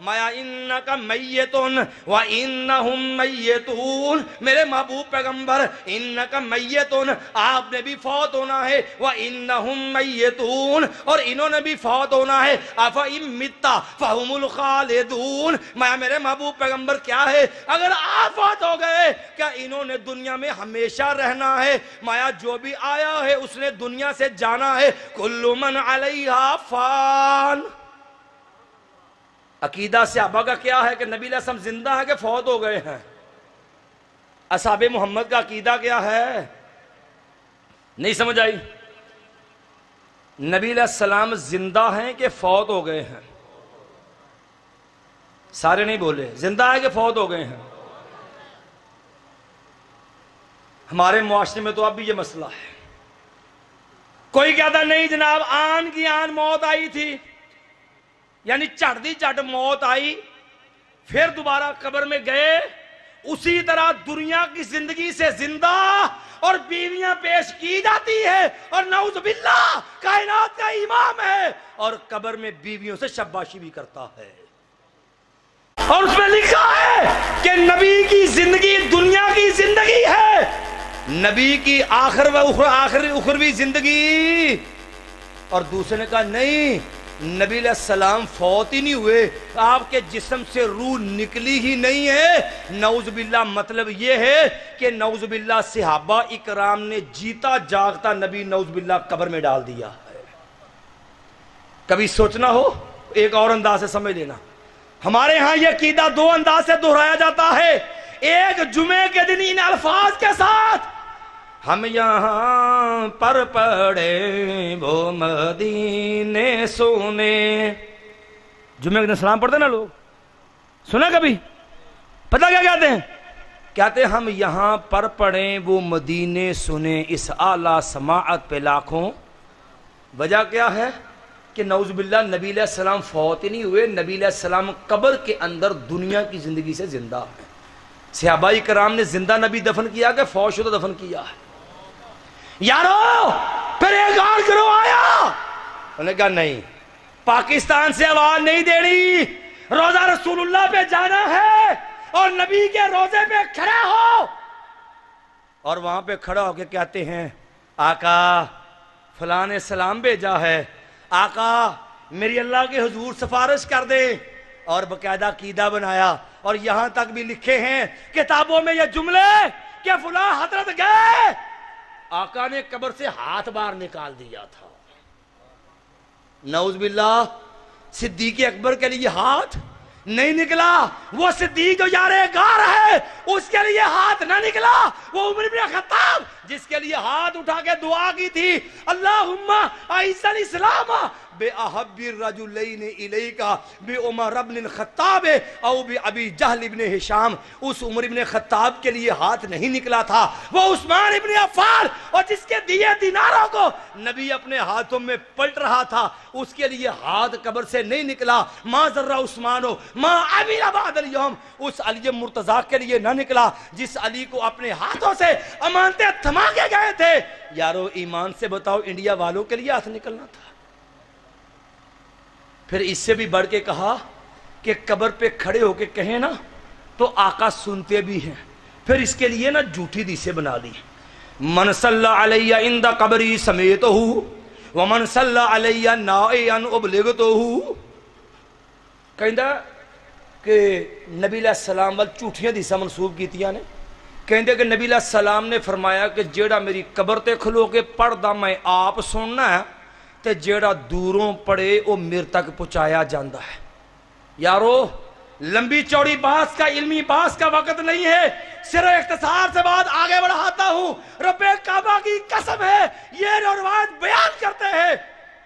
مایا انکا میتون و انہم میتون، میرے محبوب پیغمبر انکا میتون، آپ نے بھی فوت ہونا ہے، و انہم میتون، اور انہوں نے بھی فوت ہونا ہے، افا ام متا فہم الخالدون، مایا میرے محبوب پیغمبر کیا ہے، اگر آپ فوت ہو گئے کیا انہوں نے دنیا میں ہمیشہ رہنا ہے؟ مایا جو بھی آیا ہے اس نے دنیا سے جانا ہے، کل من علیہا فان۔ عقیدہ صحابہ کا کیا ہے کہ نبی علیہ السلام زندہ ہے کہ فوت ہو گئے ہیں؟ اصحاب محمد کا عقیدہ کیا ہے؟ نہیں سمجھ آئی؟ نبی علیہ السلام زندہ ہیں کہ فوت ہو گئے ہیں؟ سارے نہیں بولے، زندہ ہے کہ فوت ہو گئے ہیں؟ ہمارے معاشرے میں تو اب بھی یہ مسئلہ ہے، کوئی کہتا نہیں جناب آن کی آن موت آئی تھی، یعنی چٹ دی چٹ موت آئی، پھر دوبارہ قبر میں گئے، اسی طرح دنیا کی زندگی سے زندہ اور بیویاں پیش کی جاتی ہے، اور نعوذ باللہ کائنات کا امام ہے اور قبر میں بیویوں سے شباشی بھی کرتا ہے، اور اس میں لکھا ہے کہ نبی کی زندگی دنیا کی زندگی ہے، نبی کی اخروی زندگی، اور دوسرے نے کہا نہیں، نبی علیہ السلام فوت ہی نہیں ہوئے، آپ کے جسم سے روح نکلی ہی نہیں ہے، نعوذ باللہ مطلب یہ ہے کہ نعوذ باللہ صحابہ اکرام نے جیتا جاگتا نبی نعوذ باللہ قبر میں ڈال دیا ہے۔ کبھی سوچنا ہو، ایک اور انداز سے سمجھ لینا، ہمارے ہاں یہ عقیدہ دو انداز سے دہرایا جاتا ہے، ایک جمعے کے دن ان الفاظ کے ساتھ، ہم یہاں پر پڑھے وہ مدینے سونے، جمعہ کے دن سلام پڑھتے نا لوگ، سنا کبھی؟ پتہ کیا کہتے ہیں؟ کہتے ہیں ہم یہاں پر پڑھیں وہ مدینے سنیں، اس اعلیٰ سماعت پہ لاکھوں۔ وجہ کیا ہے کہ نعوذ باللہ نبی علیہ السلام فوت ہی نہیں ہوئے، نبی علیہ السلام قبر کے اندر دنیا کی زندگی سے زندہ ہے۔ صحابہ کرام نے زندہ نبی دفن کیا کہ فوت شدہ دفن کیا ہے؟ یارو پھر ایک اور گروہ آیا، انہوں نے کہا نہیں، پاکستان سے آواز نہیں دینی، روزہ رسول اللہ پہ جانا ہے اور نبی کے روزے پہ کھڑا ہو، اور وہاں پہ کھڑا ہو کے کہتے ہیں آقا فلاں نے سلام بھیجا ہے، آقا میری اللہ کے حضور سفارش کر دیں، اور باقاعدہ عقیدہ بنایا، اور یہاں تک بھی لکھے ہیں کتابوں میں یہ جملے کہ فلاں حضرت گئے، آقا نے قبر سے ہاتھ باہر نکال دیا تھا، نعوذ باللہ صدیق اکبر کے لیے ہاتھ نہیں نکلا، وہ صدیق جو یار گار ہے اس کے لیے ہاتھ نہ نکلا، وہ عمر بن خطاب جس کے لیے ہاتھ اٹھا کے دعا کی تھی اللہم اعز الاسلام بے احب الرجلین الیکا بے عمر ابن الخطاب او بے ابی جہل ابن ہشام. اس عمر ابن خطاب کے لیے ہاتھ نہیں نکلا تھا، وہ عثمان ابن عفان اور جس کے دیے دیناروں کو نبی اپنے ہاتھوں میں پلٹ رہا تھا اس کے لیے ہاتھ قبر سے نہیں نکلا. ما ذرہ عثمانو ما عمل بعد اليوم، اس علی مرتضیٰ کے لیے نہ نکلا جس علی کو اپنے ہاتھوں سے امانتیں تھما کے گئے تھے. یارو ایمان سے بتاؤ انڈیا والوں کے لیے ہاتھ نکلنا تھا. پھر اس سے بھی بڑھ کے کہا کہ قبر پہ کھڑے ہو کے کہیں نا تو آقا سنتے بھی ہیں. پھر اس کے لیے نا جھوٹی حدیثیں بنا لی. من صلی علیہ عند قبری سمیتہ ومن صلی علیہ نائعا ابلغتہ. کہندا کہ نبی علیہ السلام وال جھوٹیاں حدیثاں منسوب کیتیاں نے. کہندے کہ نبی علیہ السلام نے فرمایا کہ جیڑا میری قبر تے کھلو کے پڑھدا میں آپ سننا ہے تے جیڑا دوروں پڑے وہ میرے تک پہنچایا جاندہ ہے. یارو لمبی چوڑی بحث کا علمی بحث کا وقت نہیں ہے، صرف اختصار سے بات آگے بڑھاتا ہوں. رب کعبہ کی قسم ہے یہ روایت بیان کرتے ہیں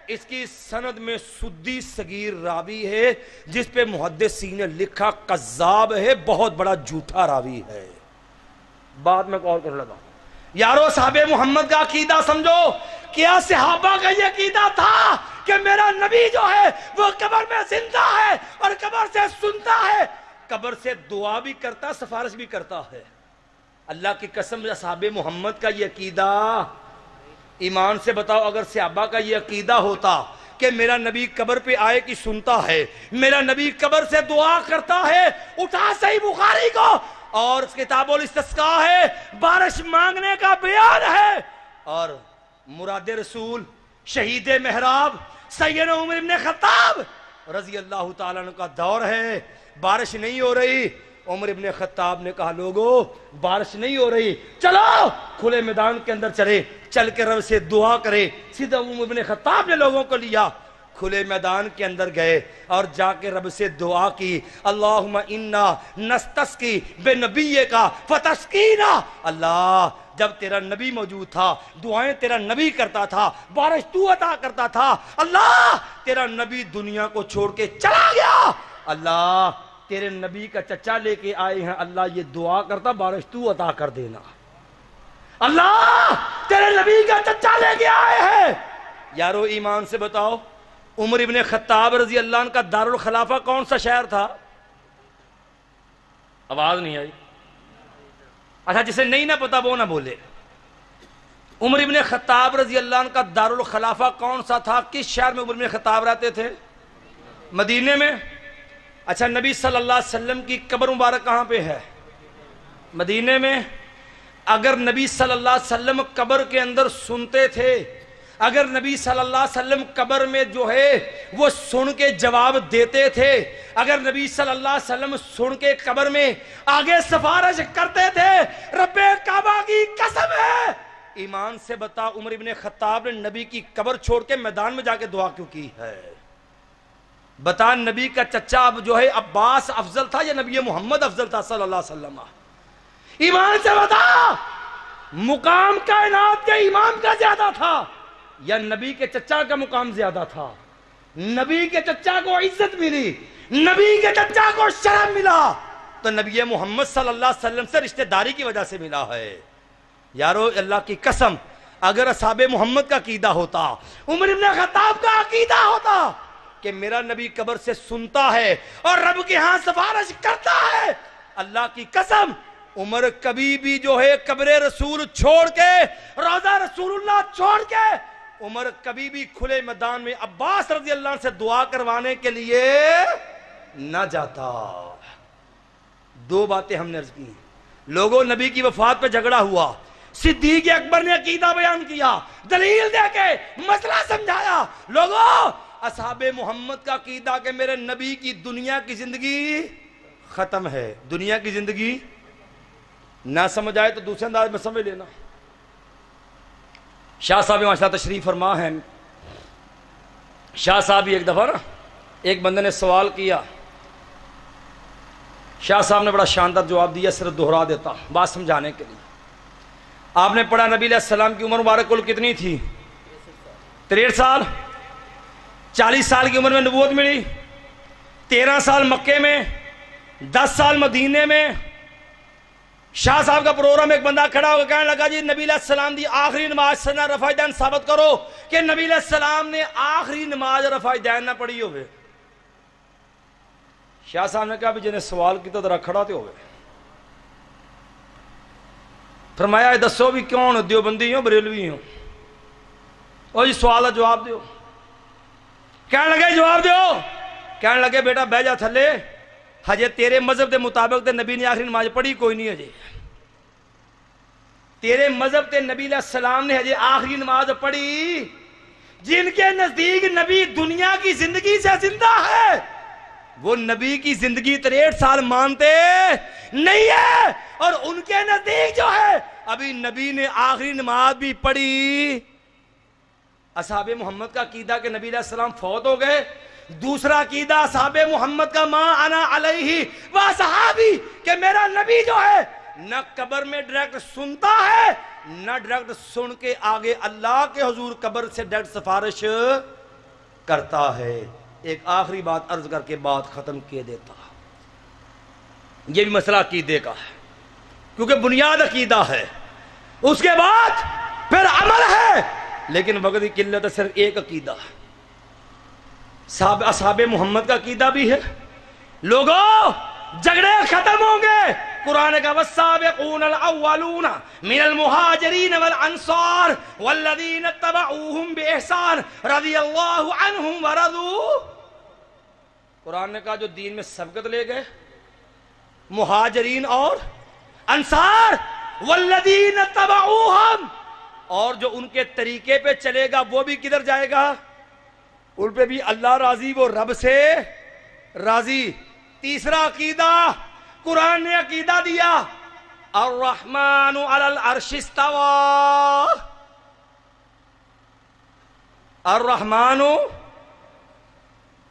اس کی سند میں سدی صغیر راوی ہے جس پہ محدثین نے لکھا کذاب ہے، بہت بڑا جھوٹا راوی ہے. بعد میں غور کر لگا. یارو صحابہ محمد کا عقیدہ سمجھو. کیا صحابہ کا یہ عقیدہ تھا کہ میرا نبی جو ہے وہ قبر میں زندہ ہے اور قبر سے سنتا ہے، قبر سے دعا بھی کرتا، سفارش بھی کرتا ہے؟ اللہ کی قسم صحابہ محمد کا یہ عقیدہ، ایمان سے بتاؤ اگر صحابہ کا یہ عقیدہ ہوتا کہ میرا نبی قبر پہ آئے کہ سنتا ہے، میرا نبی قبر سے دعا کرتا ہے، اٹھا صحیح بخاری کو اور کتاب الاستسقاء ہے، بارش مانگنے کا بیان ہے، اور مراد رسول شہید محراب سیدنا عمر ابن خطاب رضی اللہ تعالیٰ عنہ کا دور ہے، بارش نہیں ہو رہی. عمر ابن خطاب نے کہا لوگو بارش نہیں ہو رہی، چلو کھلے میدان کے اندر چلے، چل کے رب سے دعا کرے. سیدھا عمر ابن خطاب نے لوگوں کو لیا، کھلے میدان کے اندر گئے اور جا کے رب سے دعا کی. اللہم انا نستسقی بنبیک فتسقینا. اللہ جب تیرا نبی موجود تھا دعائیں تیرا نبی کرتا تھا، بارش تو عطا کرتا تھا. اللہ تیرا نبی دنیا کو چھوڑ کے چلا گیا، اللہ تیرے نبی کا چچا لے کے آئے ہیں، اللہ یہ دعا کرتا بارش تو عطا کر دینا. اللہ تیرے نبی کا چچا لے کے آئے ہیں. یارو ایمان سے بتاؤ عمر ابن خطاب رضی اللہ عنہ کا دارالخلافہ کون سا شہر تھا؟ آواز نہیں آئی. اچھا جسے نہیں نہ پتا وہ نہ بولے. عمر ابن خطاب رضی اللہ عنہ کا دارالخلافہ کون سا تھا؟ کس شہر میں عمر ابن خطاب رہتے تھے؟ مدینے میں. اچھا نبی صلی اللہ علیہ وسلم کی قبر مبارک کہاں پہ ہے؟ مدینے میں. اگر نبی صلی اللہ علیہ وسلم قبر کے اندر سنتے تھے، اگر نبی صلی اللہ علیہ وسلم قبر میں جو ہے وہ سن کے جواب دیتے تھے، اگر نبی صلی اللہ علیہ وسلم سن کے قبر میں آگے سفارش کرتے تھے، رب کعبہ کی قسم ہے ایمان سے بتا عمر ابن خطاب نے نبی کی قبر چھوڑ کے میدان میں جا کے دعا کیوں کی ہے؟ بتا نبی کا چچا اب جو ہے عباس افضل تھا یا نبی محمد افضل تھا صلی اللہ علیہ وسلم؟ ایمان سے بتا مقام کائنات کے امام کا زیادہ تھا یا نبی کے چچا کا مقام زیادہ تھا؟ نبی کے چچا کو عزت ملی، نبی کے چچا کو شرم ملا تو نبی محمد صلی اللہ علیہ وسلم سے رشتہ داری کی وجہ سے ملا ہے. یارو اللہ کی قسم اگر اصحاب محمد کا عقیدہ ہوتا، عمر ابن خطاب کا عقیدہ ہوتا کہ میرا نبی قبر سے سنتا ہے اور رب کے ہاں سفارش کرتا ہے، اللہ کی قسم عمر کبھی بھی جو ہے قبر رسول چھوڑ کے، روضہ رسول اللہ چھوڑ کے، عمر کبھی بھی کھلے میدان میں عباس رضی اللہ عنہ سے دعا کروانے کے لیے نہ جاتا. دو باتیں ہم نے عرض کی. لوگوں نبی کی وفات پہ جھگڑا ہوا، صدیق اکبر نے عقیدہ بیان کیا، دلیل دے کے مسئلہ سمجھایا. لوگوں اصحاب محمد کا عقیدہ کہ میرے نبی کی دنیا کی زندگی ختم ہے، دنیا کی زندگی نہ سمجھ آئے تو دوسرے انداز میں سمجھ لینا. شاہ صاحب ماشاء اللہ تشریف فرما ہے. شاہ صاحب ایک دفعہ نا ایک بندے نے سوال کیا، شاہ صاحب نے بڑا شاندار جواب دیا، صرف دہرا دیتا بات سمجھانے کے لیے. آپ نے پڑھا نبی علیہ السلام کی عمر مبارک کل کتنی تھی؟ 63 سال. 40 سال کی عمر میں نبوت ملی، 13 سال مکے میں، 10 سال مدینے میں. شاہ صاحب کا پروگرام ایک بندہ کھڑا ہو کے کہنے لگا جی نبی علیہ السلام دی آخری نماز سنا رفع دین ثابت کرو کہ نبی علیہ السلام نے آخری نماز رفع دین نہ پڑھی ہوئے. شاہ صاحب نے کہا بھی جنہیں سوال کی تو ذرا کھڑا تے ہوئے. فرمایا دسو بھی کون دیوبندی ہو بریلوی ہو؟ اور جی سوال کا جواب دیو. کہنے لگے جواب دیو. کہنے لگے بیٹا بہ جا تھلے، ہجے تیرے مذہب دے مطابق تے نبی نے آخری نماز پڑھی کوئی نہیں. ہجے تیرے مذہب تے نبی علیہ السلام نے ہجے آخری نماز پڑھی. جن کے نزدیک نبی دنیا کی زندگی سے زندہ ہے وہ نبی کی زندگی 63 سال مانتے نہیں ہے، اور ان کے نزدیک جو ہے ابھی نبی نے آخری نماز بھی پڑھی. اصحاب محمد کا عقیدہ کہ نبی علیہ السلام فوت ہو گئے. دوسرا عقیدہ اصحاب محمد کا ما انا علیہ و صحابی کہ میرا نبی جو ہے نہ قبر میں ڈائریکٹ سنتا ہے نہ ڈائریکٹ سن کے آگے اللہ کے حضور قبر سے ڈائریکٹ سفارش کرتا ہے. ایک آخری بات عرض کر کے بات ختم کیے دیتا. یہ بھی مسئلہ عقیدے کا ہے کیونکہ بنیاد عقیدہ ہے، اس کے بعد پھر عمل ہے، لیکن وقت کی قلت صرف ایک عقیدہ. اصحاب محمد کا عقیدہ بھی ہے. لوگوں جھگڑے ختم ہوں گے. قرآن کا والسابقون الاولون من المہاجرین والانصار والذین اتبعوہم باحسان رضی اللہ عنہم ورضوا. قرآن نے کہا جو دین میں سبقت لے گئے مہاجرین اور انصار، والذین اتبعوہم، اور جو ان کے طریقے پہ چلے گا وہ بھی کدھر جائے گا؟ ان پہ بھی اللہ راضی، وہ رب سے راضی. تیسرا عقیدہ قرآن نے عقیدہ دیا الرحمن علی العرش استوى. الرحمن،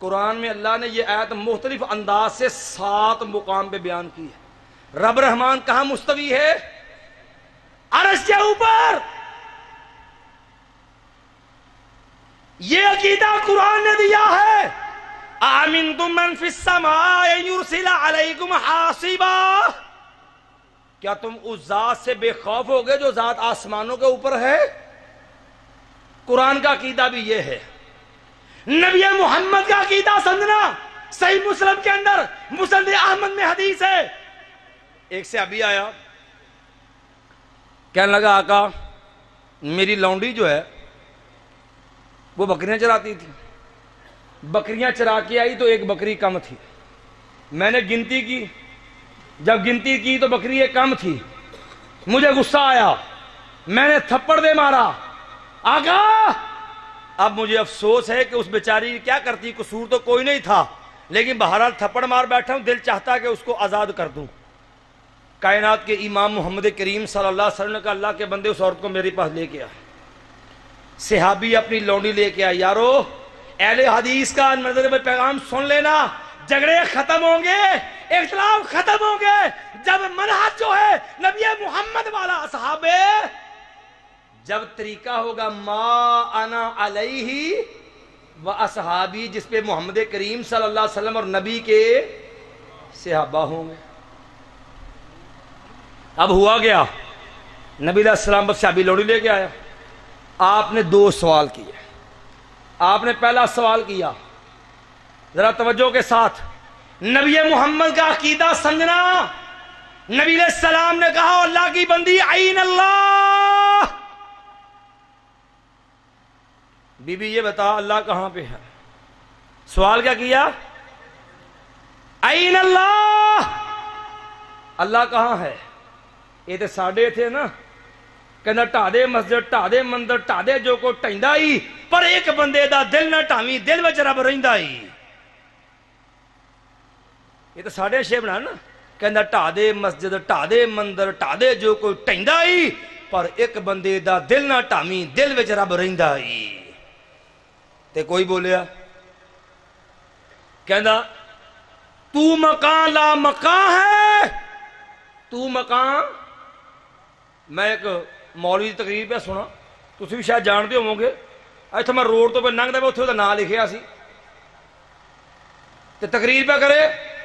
قرآن میں اللہ نے یہ آیت مختلف انداز سے 7 مقام پہ بیان کی ہے. رب رحمان کہاں مستوی ہے؟ عرش کے اوپر. یہ عقیدہ قرآن نے دیا ہے آمنتم من فی السماء یرسل علیکم حاصبا. کیا تم اس ذات سے بے خوف ہوگے جو ذات آسمانوں کے اوپر ہے؟ قرآن کا عقیدہ بھی یہ ہے. نبی محمد کا عقیدہ سمجھنا. صحیح مسلم کے اندر مسند احمد میں حدیث ہے. ایک صحابی آیا کہنے لگا آقا میری لونڈی جو ہے وہ بکریاں چراتی تھی. بکریاں چرا کے آئی تو ایک بکری کم تھی. میں نے گنتی کی، جب گنتی کی تو بکری ایک کم تھی. مجھے غصہ آیا، میں نے تھپڑ دے مارا. آقا اب مجھے افسوس ہے کہ اس بیچاری کیا کرتی، قصور تو کوئی نہیں تھا، لیکن بہرحال تھپڑ مار بیٹھا ہوں، دل چاہتا کہ اس کو آزاد کر دوں. کائنات کے امام محمد کریم صلی اللہ علیہ وسلم کا اللہ کے بندے اس عورت کو میرے پاس لے کے آئے. صحابی اپنی لونڈی لے کے آئے. یارو اہل حدیث کا نظر میں پیغام سن لینا. جھگڑے ختم ہوں گے، اختلاف ختم ہوں گے جب منہج جو ہے نبی محمد والا. صحابے جب طریقہ ہوگا ما انا علیہ و اصحابی، جس پہ محمد کریم صلی اللہ علیہ وسلم اور نبی کے صحابہ ہوں گے. اب ہوا گیا نبی علیہ السلام بس صحابی لوڑی لے کے آیا. آپ نے 2 سوال کیے. آپ نے پہلا سوال کیا، ذرا توجہ کے ساتھ، نبی محمد کا عقیدہ سمجھنا. نبی علیہ السلام نے کہا اللہ کی بندی عین اللہ. بی بی یہ بتا اللہ کہاں پہ ہے؟ سوال کیا کیا؟ عین اللہ، اللہ کہاں ہے؟ یہ تو ساڈے تھے نا، کہنا ٹھاڈے مسجد ٹھاڈے مندر ٹھاڈے جو کو ٹھیندا ہی، پر ایک بندے دا دل نہ ٹھاویں، دل وچ رب رہندا ہی. یہ تو ساڈے شے بنا نا، کہنا ٹھاڈے مسجد ٹھاڈے مندر ٹھاڈے جو کو ٹھیندا ہی، پر ایک بندے دا دل نہ ٹھاویں، دل وچ رب رہندا ہی. تے کوئی بولیا، کہنا تو مکان لا مکان ہے. تو مکان، میں ایک ਮੌਲਵੀ ਦੀ ਤਕਰੀਰ ਪਿਆ ਸੁਣਾ, ਤੁਸੀਂ ਵੀ ਸ਼ਾਇਦ ਜਾਣਦੇ ਹੋਵੋਗੇ। ਇੱਥੇ ਮੈਂ ਰੋਡ ਤੋਂ ਪੇ ਲੰਘਦਾ ਪਿਆ, ਉੱਥੇ ਉਹਦਾ ਨਾਂ ਲਿਖਿਆ ਸੀ ਤੇ ਤਕਰੀਰ ਪਿਆ ਕਰੇ,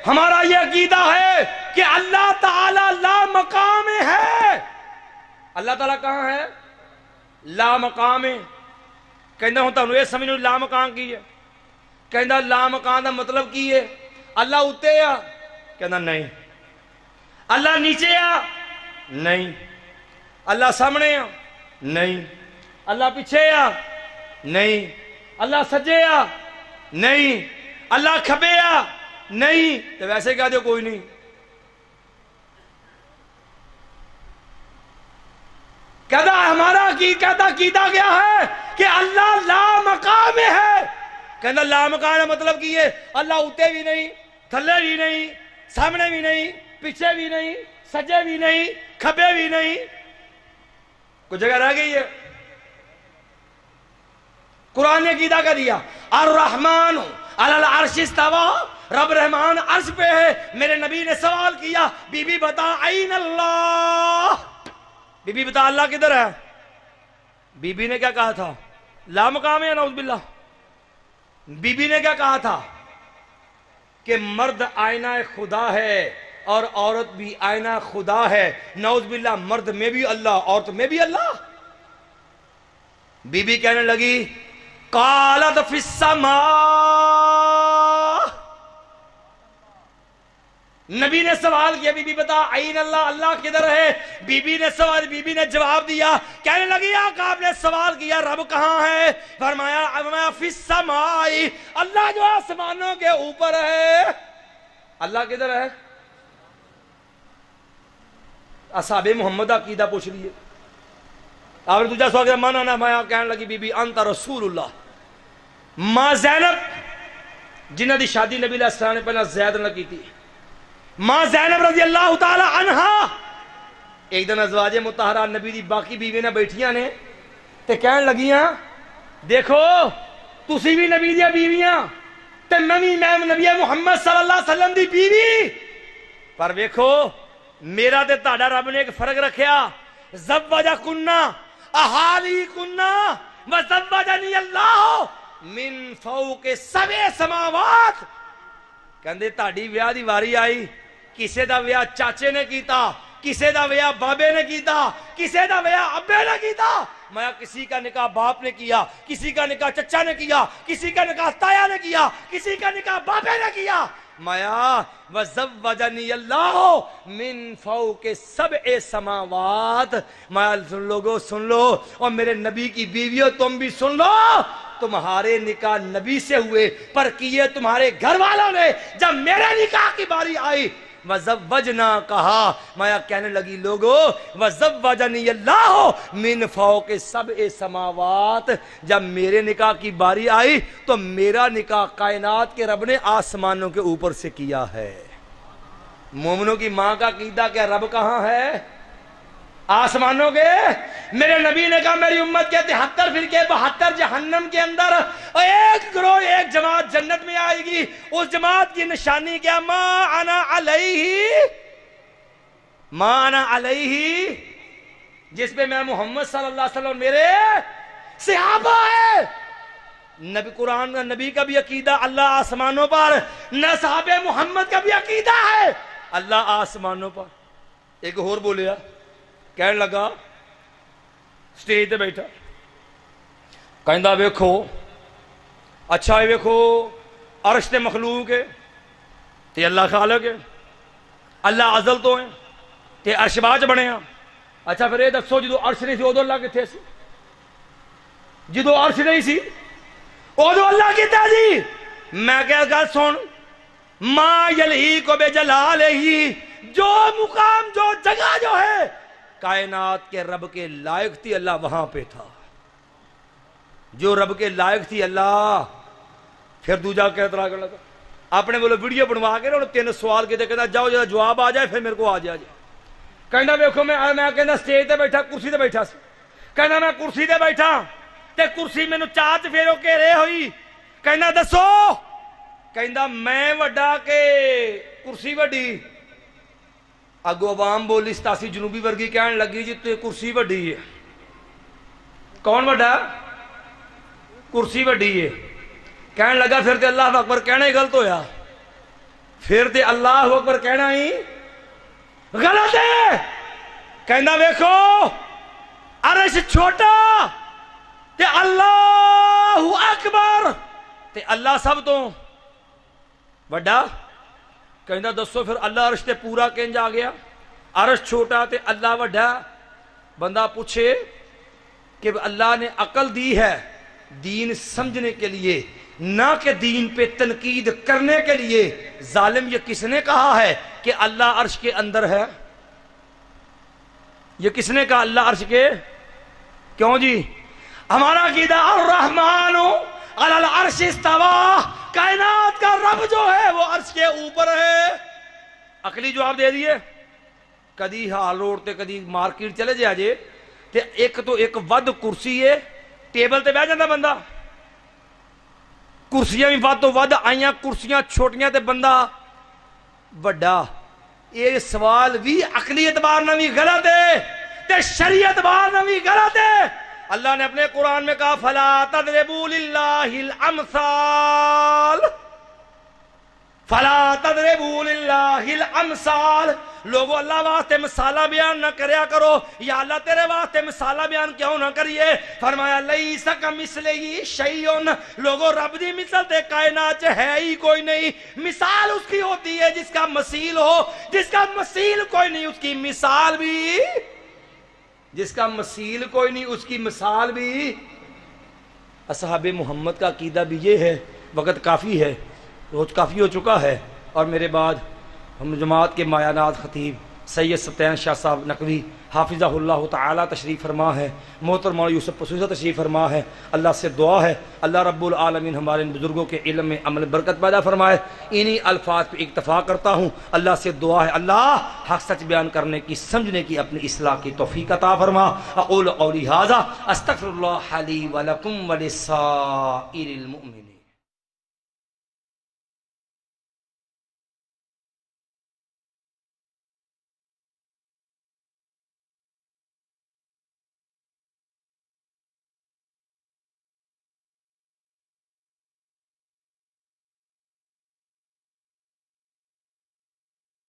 ہمارا یہ عقیدہ ہے کہ اللہ تعالیٰ لا مقام ہے۔ اللہ تعالیٰ کہاں ہے؟ لا مقام ہے۔ کہنا ہوں تانوں یہ سمجھو لا مقام کی ہے؟ کہنا لا مقام دا مطلب کی ہے؟ اللہ اتے آ؟ کہنا نہیں۔ اللہ نیچے آ؟ نہیں۔ اللہ سامنے آ؟ نہیں۔ اللہ پیچھے آ؟ نہیں۔ اللہ سجے آ؟ نہیں۔ اللہ کھبے آ؟ نہیں۔ تو ویسے کہہ دو کوئی نہیں۔ کہتا ہمارا عقیدہ کیا ہے کہ اللہ لا مقام ہے۔ کہنا لا مقام کا مطلب کی ہے؟ اللہ اتے بھی نہیں، تھلے بھی نہیں، سامنے بھی نہیں، پیچھے بھی نہیں، سجے بھی نہیں، کھبے بھی نہیں۔ کچھ جگہ رہ گئی ہے؟ قرآن نے عقیدہ کا دیا الرحمن علی العرش استویٰ، رب رحمان عرش پہ ہے۔ میرے نبی نے سوال کیا بی بی بتا این اللہ، بی بی بتا اللہ کدھر ہے؟ بی بی نے کیا کہا تھا؟ لا مقام ہے، نعوذ باللہ۔ بی بی نے کیا کہا تھا؟ کہ مرد آئینہ خدا ہے اور عورت بھی آئینہ خدا ہے، نعوذ باللہ۔ مرد میں بھی اللہ، عورت میں بھی اللہ۔ بی بی کہنے لگی قالت فی السماء، نبی نے سوال کیا بی بی بتا عین اللہ، اللہ کدھر ہے؟ بی بی نے جواب دیا، کہنے لگی آقا آپ نے سوال کیا رب کہاں ہے؟ فرمایا فی السماء، اللہ جو آسمانوں کے اوپر ہے۔ اللہ کدھر ہے؟ اصحاب محمد عقیدہ پوچھ لیے۔ آپ نے دوسرا سوال کیا مانا نہ مایا؟ کہنے لگی بی بی انت رسول اللہ۔ ماں زینب جنہ دی شادی نبی علیہ السلام نے پہلے زید نہ کی تھی، ماں زینب رضی اللہ تعالی عنہا ایک دن ازواج مطہرہ نبی دی باقی بیوی نے بیٹھیاں نے تے کہن لگیاں دیکھو تسی بھی نبی دی بیویاں تے میں نبی محمد صلی اللہ علیہ وسلم دی بیوی، پر ویکھو میرا تے تہاڈا رب نے ایک فرق رکھیا، زوجکنا احالیکنا وزوجنی اللہ من فوق سبع سماوات۔ کہندے تہاڈی ویاہ دی واری آئی، کسے دا ویاہ چاچے نے کیتا، کسے دا ویاہ بابے نے کیتا، کسے دا ویاہ ابے نے کیتا۔ میں کسی کا نکاح باپ نے کیا، کسی کا نکاح چچا نے کیا، کسی کا نکاح تایا نے کیا، کسی کا نکاح بابے نے کیا۔ مایا وزوجنی اللہ من فوق سبع سماوات۔ مایا سن لوگو سن لو، اور میرے نبی کی بیویوں تم بھی سن لو، تمہارے نکاح نبی سے ہوئے پر کیے تمہارے گھر والوں نے۔ جب میرے نکاح کی باری آئی وزوجنا کہا، مایا کہنے لگی لوگو وزوجنی اللہ من فوق سبع سماوات۔ جب میرے نکاح کی باری آئی تو میرا نکاح کائنات کے رب نے آسمانوں کے اوپر سے کیا ہے۔ مومنوں کی ماں کا عقیدہ کہ رب کہاں ہے؟ آسمانوں کے۔ میرے نبی نے کہا میری امت کے 73 فرقے 72 جہنم کے اندر، ایک گروہ ایک جماعت جنت میں آئے گی، اس جماعت کی نشانی کیا؟ ما انا علیہ، جس پہ میں محمد صلی اللہ علیہ وسلم میرے صحابہ ہے۔ نبی قرآن نبی کا بھی عقیدہ اللہ آسمانوں پر، نہ صحابہ محمد کا بھی عقیدہ ہے اللہ آسمانوں پر۔ ایک اور بولیا، کہنے لگا سٹیج تے بیٹھا، کہندا ویکھو اچھا ویکھو عرش تے مخلوق ہے تے اللہ خالق ہے، اللہ ازل تو ہے تے عرش بعد بنے ہاں۔ اچھا پھر یہ دسو جدو عرش نہیں سی ادو اللہ کتنے سی؟ جدو عرش نہیں سی ادو اللہ کتنے سی؟ میں کہا گل سن، ما یلیق بجلالہ، جو مقام جو جگہ جو ہے کائنات کے رب کے لائق تھی اللہ وہاں پہ تھا، جو رب کے لائق تھی اللہ۔ پھر دوجا کہتا رہا لگا اپنے بولو ویڈیو بنوا کے انہوں 3 سوال کہتے، کہتا جاؤ جا جواب آ جائے پھر میرے کو آ جائے۔ کہنا ویکھو میں کہنا سٹیج تے بیٹھا، کرسی تے بیٹھا سی، کہنا میں کرسی تے بیٹھا تے کرسی مینوں چار چفیروں گھیرے ہوئی۔ کہنا دسو، کہنا میں وڈا کہ کرسی وڈی؟ اگو عوام بولی 87 جنوبی ورگی کہنے لگی جی تو کرسی وڈی ہے۔ کون بڑا؟ کرسی بڑی ہے. کہنے لگا پھر تے اللہ اکبر کہنا ہی غلط ہویا. پھر تے اللہ اکبر کہنا ہی غلط ہے. کہنا ویکھو عرش چھوٹا تے اللہ اکبر تے اللہ سب تو بڑا. کہنا دسو پھر اللہ عرش تے پورا کنج آ گیا؟ عرش چھوٹا تے اللہ بڑا. بندہ پوچھے کہ اللہ نے عقل دی ہے دین سمجھنے کے لیے نہ کہ دین پہ تنقید کرنے کے لیے. ظالم یہ کس نے کہا ہے کہ اللہ عرش کے اندر ہے؟ یہ کس نے کہا اللہ عرش کے؟ کیوں جی؟ ہمارا عقیدہ الرحمن علی العرش استویٰ، کائنات کا رب جو ہے وہ عرش کے اوپر ہے. عقلی جواب دے دیئے. کدی ہال روڈ تے کدی مارکیٹ چلے جا جے تے ایک تو ایک ود کرسی ہے، ٹیبل تے بیٹھ جاتا بندہ. کرسیاں بھی ود تو ود آئیاں، کرسیاں چھوٹیاں تے بندہ بڑا. یہ سوال بھی عقلی اعتبار نہ بھی غلط ہے تے شرعی اعتبار نہ بھی غلط ہے. اللہ نے اپنے قرآن میں کہا فَلَا تَضْرِبُوا لِلَّهِ الْأَمْثَالَ، فَلَا تَضْرِبُوا لِلَّهِ الْأَمْثَالَ. لوگو اللہ واسطے مثالہ بیان نہ کریا کرو. یا اللہ تیرے واسطے مثالہ بیان کیوں نہ کریے؟ فرمایا لیس کمثلہ شیء، لوگو رب دی مثل تے کائنات ہے ہی کوئی نہیں. مثال اس کی ہوتی ہے جس کا مثیل ہو، جس کا مثیل کوئی نہیں اس کی مثال بھی، جس کا مثیل کوئی نہیں اس کی مثال بھی. اصحاب محمد کا عقیدہ بھی یہ ہے. وقت کافی ہے، روز کافی ہو چکا ہے، اور میرے بعد ہم جماعت کے مایانات خطیب سید ستین شاہ صاحب نقوی حافظہ اللہ تعالی تشریف فرما ہے. محترم مولانا یوسف پسوزہ تشریف فرما ہے. اللہ سے دعا ہے اللہ رب العالمین ہمارے ان بزرگوں کے علم میں عمل برکت پیدا فرمائے. انہی الفاظ پہ اکتفا کرتا ہوں. اللہ سے دعا ہے اللہ حق سچ بیان کرنے کی، سمجھنے کی اپنی اصلاح کی توفیق عطا فرما. اقول قولی ھذا استغفر اللہ لی ولکم ولسائر المؤمنین.